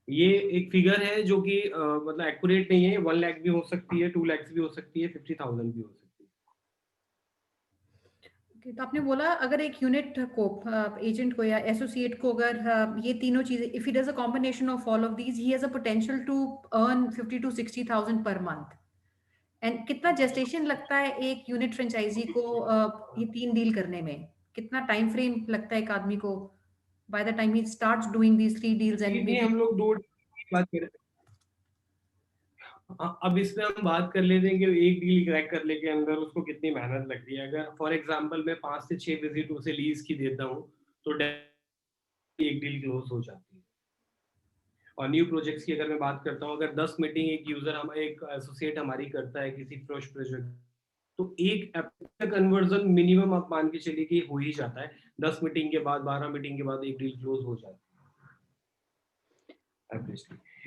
ये एक फिगर है जो कि मतलब एक्यूरेट नहीं है, 1 लाख भी हो सकती है, 2 लाख भी हो सकती है, 50,000 भी हो सकती है। Okay, तो आपने बोला अगर एक यूनिट को एजेंट को या एसोसिएट को अगर ये तीनों चीजें, if he does a combination of all of these, he has a potential to earn 50 to 60,000 per month. And कितना जेस्टेशन लगता है एक यूनिट फ्रेंचाइजी को ये 3 डील करने में? कितना टाइम फ्रेम लगता है एक आदमी को by the time he starts doing these 3 deals? And ये हम लोग 2 बात कर रहे हैं। अब इसमें हम बात कर लेते हैं कि एक डील क्रैक करने के अंदर उसको कितनी मेहनत लगती है। अगर फॉर एग्जांपल मैं 5 से 6 विजिट उसे लीज की देता हूँ, तो एक डील क्लोज हो जाती है। और न्यू प्रोजेक्ट्स की अगर मैं बात करता हूँ, अगर 10 मीटिंग एक यूजर एक एसोसिएट हमारी करता है किसी फ्रेश प्रोजेक्ट, तो एक कन्वर्जन मिनिमम आप मान के चलिए कि हो ही जाता है। 10 मीटिंग के बाद, 12 मीटिंग के बाद एक डील क्लोज हो जाती है।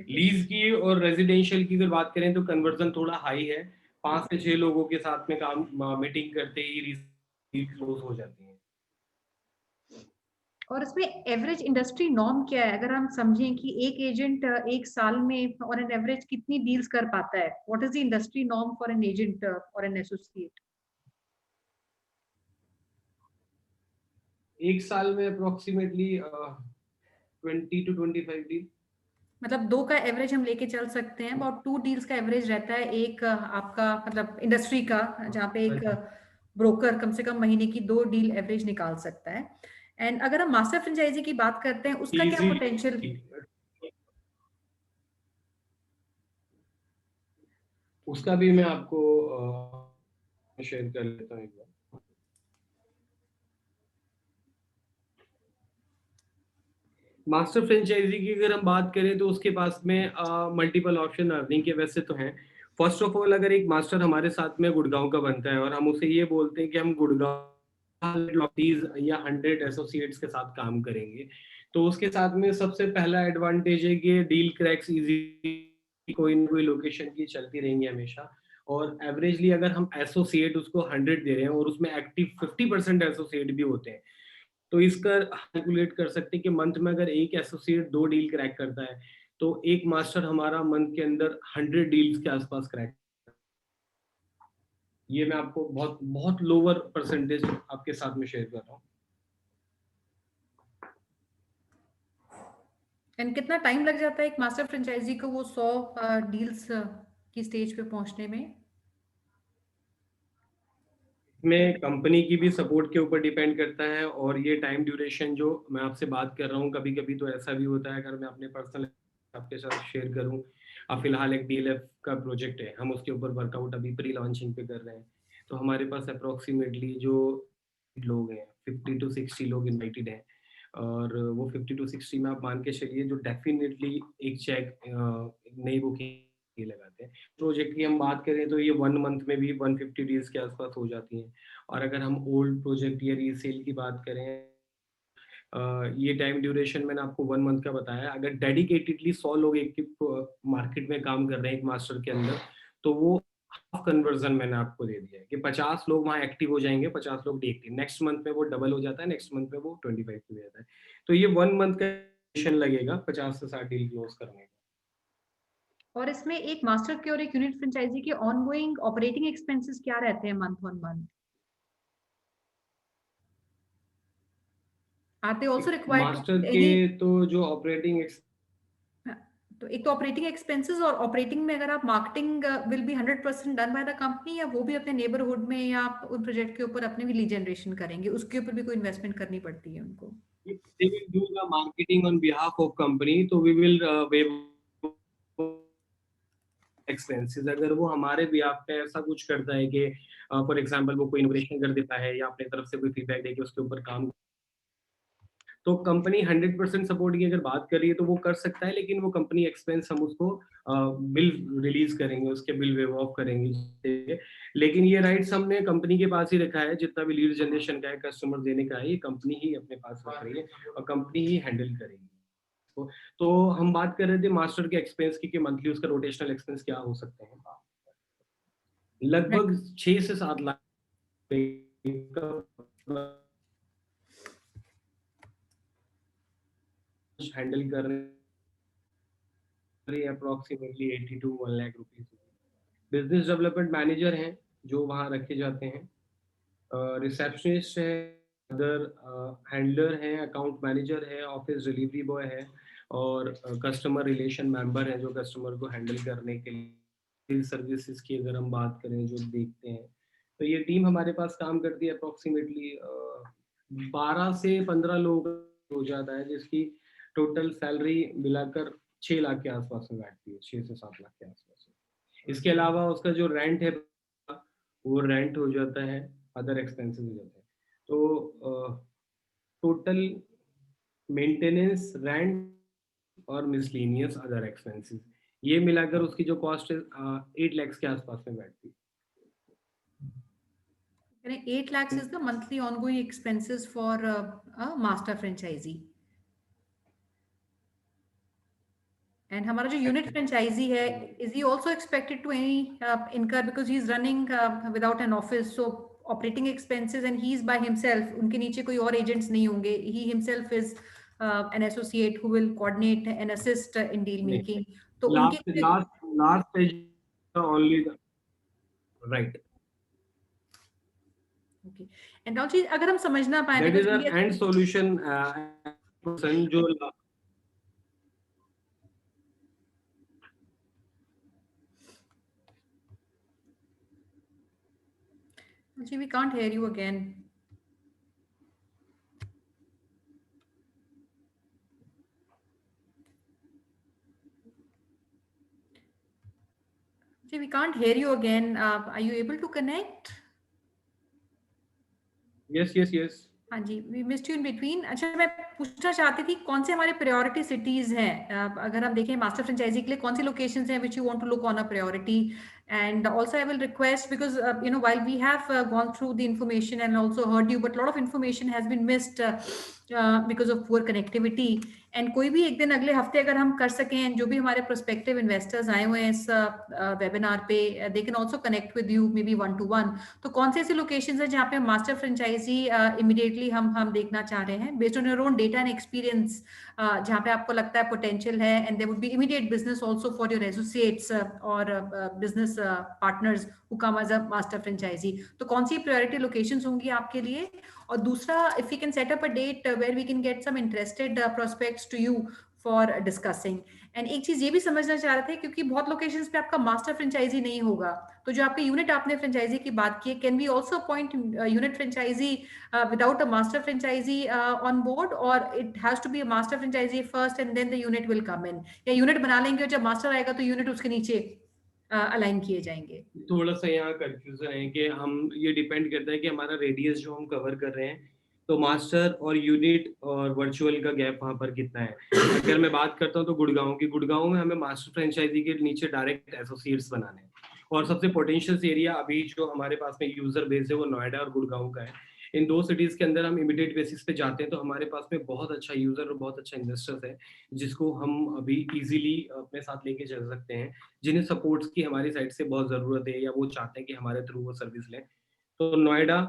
लीज की और रेजिडेंशियल की अगर बात करें तो कन्वर्जन थोड़ा हाई है, 5 से 6 लोगों के साथ में काम मीटिंग करते ही डील क्लोज हो जाती है। और इसमें एवरेज इंडस्ट्री नॉर्म क्या है? अगर हम समझें कि एक एजेंट एक साल में ऑन एन एवरेज कितनी डील्स कर पाता है, what is the industry norm for an agent और एन एसोसिएट? एक साल में अप्रोक्सीमेटली 20 to 25 डील। मतलब 2 का एवरेज हम लेके चल सकते हैं, अबाउट 2 डील्स का एवरेज रहता है एक आपका मतलब इंडस्ट्री का, जहाँ पे एक ब्रोकर कम से कम महीने की 2 डील एवरेज निकाल सकता है। एंड अगर हम मास्टर फ्रेंचाइजी की बात करते हैं, उसका क्या पोटेंशियल? उसका भी मैं आपको शेयर कर लेता हूँ एक बार। मास्टर फ्रेंचाइजी की अगर हम बात करें तो उसके पास में मल्टीपल ऑप्शन अर्निंग के वैसे तो हैं। फर्स्ट ऑफ ऑल, अगर एक मास्टर हमारे साथ में गुड़गांव का बनता है और हम उसे ये बोलते हैं कि हम गुड़गांव या 100 एसोसिएट्स के साथ काम करेंगे, तो उसके साथ में सबसे पहला एडवांटेज है कि डील क्रैक्स इजी, कोई ना कोई लोकेशन की चलती रहेंगी हमेशा। और एवरेजली अगर हम एसोसिएट उसको 100 दे रहे हैं और उसमें एक्टिव 50% एसोसिएट भी होते हैं, तो इसका कैलकुलेट कर सकते हैं कि मंथ में अगर एक एसोसिएट 2 डील क्रैक करता है, तो एक मास्टर हमारा मंथ के अंदर 100 डील्स के आसपास क्रैक। ये मैं आपको बहुत बहुत लोअर परसेंटेज आपके साथ में शेयर कर रहा हूँ। एंड कितना टाइम लग जाता है एक मास्टर फ्रेंचाइजी को वो 100 डील्स की स्टेज पे पहुंचने में? में कंपनी की भी सपोर्ट के ऊपर डिपेंड करता है, और ये टाइम ड्यूरेशन जो मैं आपसे बात कर रहा हूँ, कभी कभी तो ऐसा भी होता है, अगर मैं अपने पर्सनल आपके साथ शेयर करूँ, अब फिलहाल एक डीएलएफ का प्रोजेक्ट है, हम उसके ऊपर वर्कआउट अभी प्री लॉन्चिंग पे कर रहे हैं। तो हमारे पास अप्रोक्सीमेटली जो लोग हैं 50 to 60 लोग इन्वाइटेड हैं, और वो 50 to 60 में आप मान के चलिए जो डेफिनेटली एक चेक नई बुकिंग लगाते हैं। प्रोजेक्ट की हम बात करें तो ये 1 मंथ में भी 150 डील्स के आसपास हो जाती हैं। और अगर हम ओल्ड प्रोजेक्ट या रीसेल की बात करें, ये टाइम ड्यूरेशन मैंने आपको 1 मंथ का बताया। अगर डेडिकेटेडली 100 लोग एक मार्केट में काम कर रहे हैं एक मास्टर के अंदर, तो वो हाफ कन्वर्जन मैंने आपको दे दिया है कि 50 लोग वहाँ एक्टिव हो जाएंगे, 50 लोग डीएक्टिव। नेक्स्ट मंथ में वो डबल हो जाता है, नेक्स्ट मंथ में वो 25 हो जाता है। तो ये 1 मंथ का ड्यूरेशन लगेगा 50 से 60 डील क्लोज करने का। और इसमें एक मास्टर के और एक यूनिट फ्रेंचाइजी के ऑनगोइंग ऑपरेटिंग एक्सपेंसेस क्या रहते हैं month on month? Are they also required master के तो जो ऑपरेटिंग तो एक तो ऑपरेटिंग एक्सपेंसेस, और ऑपरेटिंग में अगर आप marketing will be 100% done by the company, या वो भी अपने नेबरहुड में या उन प्रोजेक्ट के ऊपर अपने भी लीड जनरेशन करेंगे, उसके ऊपर भी कोई इन्वेस्टमेंट करनी पड़ती है उनको? if they will do the marketing on behalf of company, तो we will waive expenses. अगर वो हमारे behalf पे ऐसा कुछ करता है कि फॉर एग्जांपल वो कोई इनोवेशन कर देता है या अपने तरफ से कोई फीडबैक दे के उसके ऊपर काम, तो कंपनी 100% सपोर्ट की अगर बात कर रही है तो वो कर सकता है, लेकिन वो कंपनी एक्सपेंस हम उसको बिल रिलीज करेंगे, उसके बिल वेव ऑफ करेंगे। लेकिन ये राइट्स हमने कंपनी के पास ही रखा है, जितना भी लीड जनरेशन का है, कस्टमर देने का है, ये कंपनी ही अपने पास रख रही है और कंपनी ही हैंडल करेगी। तो हम बात कर रहे थे मास्टर के एक्सपेंस की कि मंथली उसका रोटेशनल एक्सपेंस क्या हो सकते हैं। लगभग 6 से 7 लाख हैंडल कर रहे हैं, approximately 80 to 1 lakh rupees. Business development manager हैं जो वहाँ रखे जाते हैं, रिसेप्शनिस्ट है, अदर हैंडलर हैं, अकाउंट मैनेजर है, ऑफिस डिलीवरी बॉय है और कस्टमर रिलेशन मेंबर है जो कस्टमर को हैंडल करने के लिए सर्विसेज की अगर हम बात करें जो देखते हैं। तो ये टीम हमारे पास काम करती है, अप्रोक्सीमेटली 12 से 15 लोग हो जाता है, जिसकी टोटल सैलरी मिलाकर 6 लाख के आसपास में बैठती है, 6 से 7 लाख के आसपास। इसके अलावा उसका जो रेंट है वो रेंट हो जाता है, अदर एक्सपेंसेस हो जाते हैं। तो टोटल मेंटेनेंस, रेंट और मिसलेनियस अदर एक्सपेंसेस, ये मिलाकर उसकी जो कॉस्ट है 8 लाख के आसपास में बैठती है। 8 lakhs is the monthly ongoing expenses for a master franchisee. And हमारा जो unit franchisee है, is he also expected to any incur because he is running without an office, so operating expenses and he is by himself, उनके नीचे कोई और agents नहीं होंगे, he himself is an associate who will coordinate and assist in deal making. तो last stage only the right. Okay. And now जी अगर हम समझना पाए, that is an end solution person जो जी we can't hear you again. Ji we can't hear you again. Are you able to connect? yes. हाँ जी, we missed you in between. अच्छा, मैं पूछना चाहती थी कौन से हमारे प्रायोरिटी सिटीज हैं, अगर हम देखें मास्टर फ्रेंचाइजी के लिए कौन सी लोकेशंस हैं which you want to look on a priority. And also I will request, because while we have gone through the information and also heard you, but a lot of information has been missed because of poor connectivity. And कोई भी एक दिन अगले हफ्ते अगर हम कर सकें, जो भी हमारे प्रोस्पेक्टिव इन्वेस्टर्स आए हुए हैं इस वेबिनार पे, they can also connect with you may be 1-to-1. तो कौन से ऐसी लोकेशंस हैं जहाँ पे मास्टर फ्रेंचाइजी इमीडिएटली हम देखना चाह रहे हैं based on your own data and experience, जहाँ पे आपको लगता है पोटेंशियल है, and there would be immediate business also for your associates और business partners who come as a master franchisee. तो कौन सी प्रायोरिटी लोकेशंस होंगी आपके लिए? और दूसरा, if you can set up a date where we can get some interested prospects to you for discussing. And एक चीज ये भी समझना चाह रहे थे, क्योंकि बहुत लोकेशंस पे आपका मास्टर फ्रेंचाइजी नहीं होगा, तो जो आपके यूनिट आपने फ्रेंचाइजी की बात की, can we also appoint unit franchisee without a master franchisee on board, और it has to be a master franchisee first and then the unit will come in, या यूनिट बना लेंगे और जब मास्टर आएगा तो यूनिट उसके नीचे अलाइन किए जाएंगे? थोड़ा सा यहाँ कंफ्यूजन है कि हम, ये डिपेंड करता है कि हमारा रेडियस जो हम कवर कर रहे हैं, तो मास्टर और यूनिट और वर्चुअल का गैप वहाँ पर कितना है। अगर मैं बात करता हूँ तो गुड़गांव में हमें मास्टर फ्रेंचाइजी के नीचे डायरेक्ट एसोसिएट्स बनाने हैं, और सबसे पोटेंशियल एरिया अभी जो हमारे पास में यूजर बेस है वो नोएडा और गुड़गांव का है। इन दो सिटीज के अंदर हम इमीडिएट बेसिस पे जाते हैं तो हमारे पास में बहुत अच्छा यूजर और बहुत अच्छा इन्वेस्टर्स है जिसको हम अभी इजीली अपने साथ लेके चल सकते हैं, जिन्हें सपोर्ट्स की हमारी साइड से बहुत जरूरत है या वो चाहते हैं कि हमारे थ्रू वो सर्विस लें। तो नोएडा,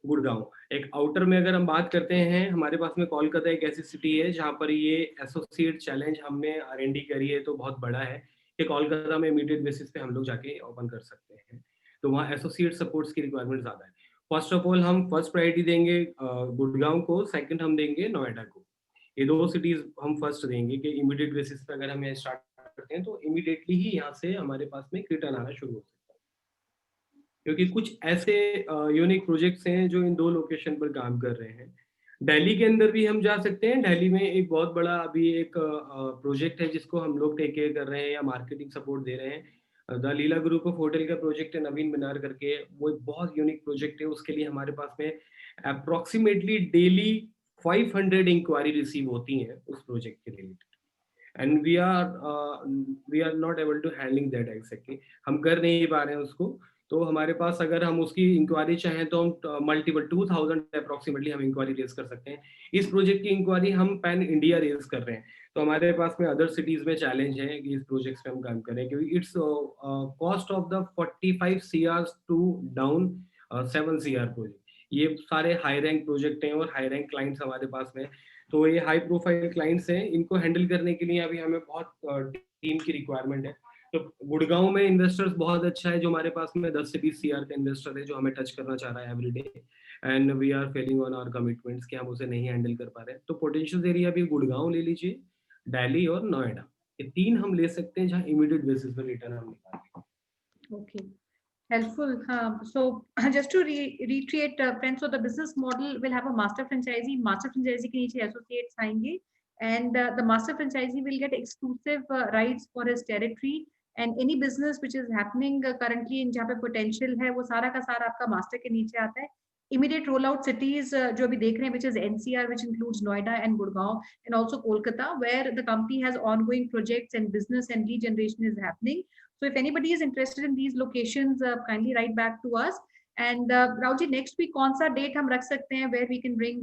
गुड़गांव। एक आउटर में अगर हम बात करते हैं, हमारे पास में कोलकाता एक ऐसी सिटी है जहाँ पर ये एसोसिएट चैलेंज हमने R&D करी है तो बहुत बड़ा है कि कोलकाता में इमीडिएट बेसिस पे हम लोग जाके ओपन कर सकते हैं, तो वहाँ एसोसिएट सपोर्ट्स की रिक्वायरमेंट ज्यादा है। फर्स्ट ऑफ ऑल हम फर्स्ट प्रायोरिटी देंगे गुड़गांव को, सेकंड हम देंगे नोएडा को। ये दो सिटीज हम फर्स्ट देंगे कि इमीडिएट बेसिस पे अगर हम यहाँ स्टार्ट करते हैं तो इमीडिएटली ही यहाँ से हमारे पास में रिटर्न आना शुरू हो सकता है, क्योंकि कुछ ऐसे यूनिक प्रोजेक्ट्स हैं जो इन दो लोकेशन पर काम कर रहे हैं। दिल्ली के अंदर भी हम जा सकते हैं। दिल्ली में एक बहुत बड़ा अभी एक प्रोजेक्ट है जिसको हम लोग टेक केयर कर रहे हैं या मार्केटिंग सपोर्ट दे रहे हैं। The Leela group of hotel का प्रोजेक्ट है नवीन मीनार करके, वो एक बहुत यूनिक प्रोजेक्ट है। उसके लिए हमारे पास में अप्रोक्सीमेटली डेली 500 इंक्वायरी रिसीव होती हैं उस प्रोजेक्ट के related, and we are not able to handling that exactly, हम कर नहीं पा रहे हैं उसको। तो हमारे पास अगर हम उसकी इंक्वायरी चाहें तो हम मल्टीपल 2000 अप्रोक्सीमेटली हम इंक्वायरी रेज कर सकते हैं। इस प्रोजेक्ट की इंक्वायरी हम पैन इंडिया रेज कर रहे हैं, तो हमारे पास में अदर सिटीज में चैलेंज है कि इस प्रोजेक्ट पे हम काम करें, क्योंकि it's cost of the 45 CR to down 7 CR project. ये सारे हाई रैंक प्रोजेक्ट हैं और हाई रैंक क्लाइंट्स हमारे पास में, तो ये हाई प्रोफाइल क्लाइंट्स हैं। इनको हैंडल करने के लिए अभी हमें बहुत टीम की रिक्वायरमेंट है। तो गुड़गांव में इन्वेस्टर्स बहुत अच्छा है, जो हमारे पास में 10 से 20 CR का इन्वेस्टर है जो हमें टच करना चाह रहा है every day, and we are failing on our commitments कि हम उसे नहीं हैंडल कर पा रहे हैं। तो पोटेंशियल एरिया भी गुड़गांव ले लीजिए, दिल्ली और नोएडा, ये 3 हम ले सकते हैं जहाँ इमीडिएट बेसिस पर रिटर्न हम निकालें। Okay. Helpful. So just to reiterate, friends, so the business model will have a master franchisee. Master franchisee के नीचे associates आएंगे, and the master franchisee will get exclusive rights for his territory, and any business which is happening currently in जहाँ पे potential है वो सारा का सारा आपका master के नीचे आता है। Immediate rollout cities जो अभी देख रहे हैं, which is NCR, which includes Noida and Gurgaon, and also Kolkata, where the company has ongoing projects and business and lead generation is happening. So if anybody is interested in these locations, kindly write back to us. And Rahul ji, next week कौन सा date हम रख सकते हैं where we can bring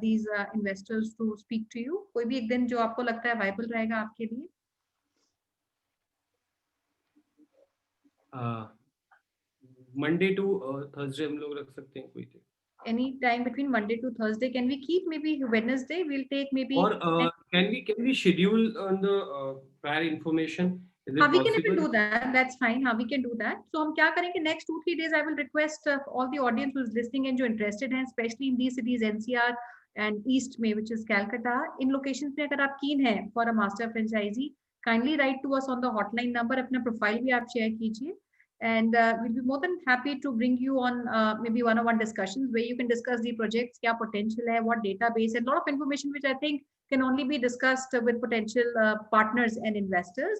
these investors to speak to you? कोई भी एक दिन जो आपको लगता है viable रहेगा आपके लिए? Monday to Thursday हम लोग रख सकते हैं कोई दिन। Any time between Monday to Thursday. Can we keep maybe Wednesday? We'll take maybe. Or can we schedule on the prior information? Is it we can even possible? do that. That's fine. We can do that. So हम क्या करेंगे, next 2-3 days I will request all the audience who is listening and जो interested हैं, especially in these cities NCR and East में, which is Calcutta, in locations में अगर आप keen हैं for a master franchisee, kindly write to us on the hotline number. अपना profile भी आप share कीजिए, and we'll be more than happy to bring you on maybe one-on-one discussions where you can discuss the projects, क्या potential है, what database, and a lot of information which I think can only be discussed with potential partners and investors.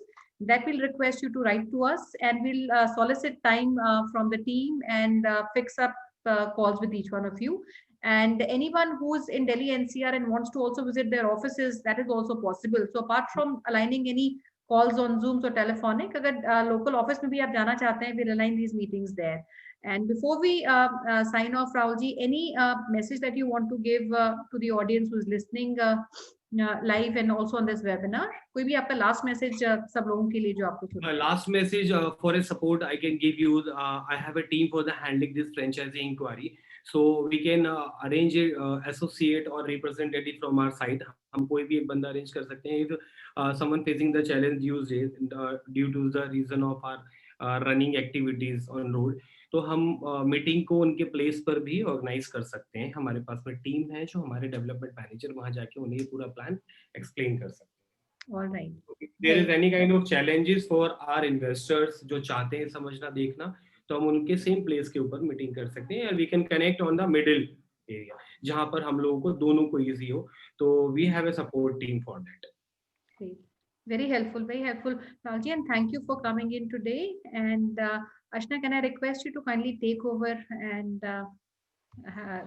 That will request you to write to us, and we'll solicit time from the team and fix up calls with each one of you. And anyone who's in Delhi NCR and wants to also visit their offices, that is also possible. So apart from aligning any calls on Zooms or telephonic, अगर local office में भी आप जाना चाहते हैं, we'll align these meetings there. And before we sign off, Rahul ji, any message that you want to give to the audience who's listening live and also on this webinar? कोई भी आपका last message सब लोगों के लिए जो आपको last message for a support I can give you. I have a team for the handling this franchisee inquiry, so we can arrange a associate or representative from our side. हम कोई भी एक बंदा arrange कर सकते हैं if someone facing the challenge due to the reason of our running activities on road. तो हम मीटिंग को उनके प्लेस पर भी ऑर्गेनाइज कर सकते हैं। हमारे पास में टीम है जो हमारे डेवलपमेंट मैनेजर वहां जाके उन्हें पूरा प्लान एक्सप्लेन कर सकते हैं। All right. If there is any kind of challenges for our investors जो चाहते हैं समझना देखना, तो हम उनके सेम प्लेस के ऊपर मीटिंग कर सकते हैं, and we can connect on the middle area जहां पर हम लोगों को दोनों को इजी हो। तो we have a support team for that. Great. Very helpful, Rahulji, and thank you for coming in today. And Ashna, can I request you to kindly take over and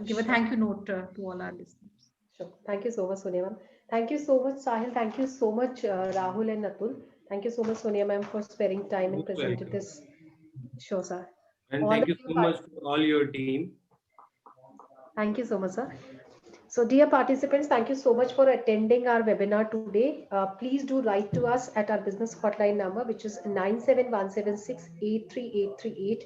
give a thank you note to all our listeners? Sure. Thank you so much, Sonia ma'am. Thank you so much, Sahil. Thank you so much, Rahul and Atul. Thank you so much, Sonia ma'am, for sparing time and presenting this show, sir. And thank you so much for all your team. Thank you so much, sir. So dear participants, thank you so much for attending our webinar today. Please do write to us at our business hotline number, which is 97176-83838.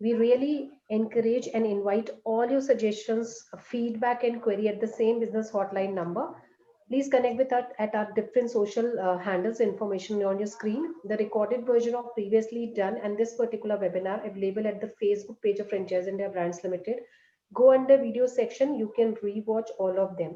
We really encourage and invite all your suggestions, feedback and query at the same business hotline number. Please connect with us at our different social handles, information on your screen. The recorded version of previously done and this particular webinar available at the Facebook page of Franchise India Brands Limited. Go under video section, you can rewatch all of them.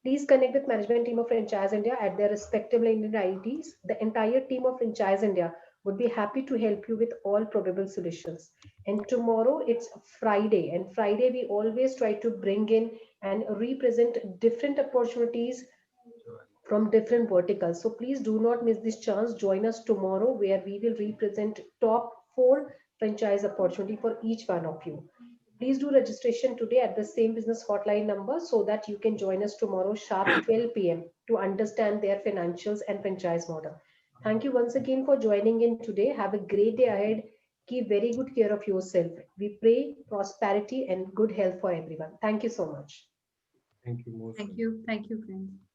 Please connect with management team of Franchise India at their respective LinkedIn IDs. The entire team of Franchise India would be happy to help you with all probable solutions. And tomorrow it's Friday, and Friday we always try to bring in and represent different opportunities from different verticals. So please do not miss this chance. Join us tomorrow where we will represent top 4 franchise opportunity for each one of you. Please do registration today at the same business hotline number so that you can join us tomorrow sharp 12 p.m. to understand their financials and franchise model. Thank you once again for joining in today. Have a great day ahead. Keep very good care of yourself. We pray prosperity and good health for everyone. Thank you so much. Thank you most. Thank you. Thank you, friends.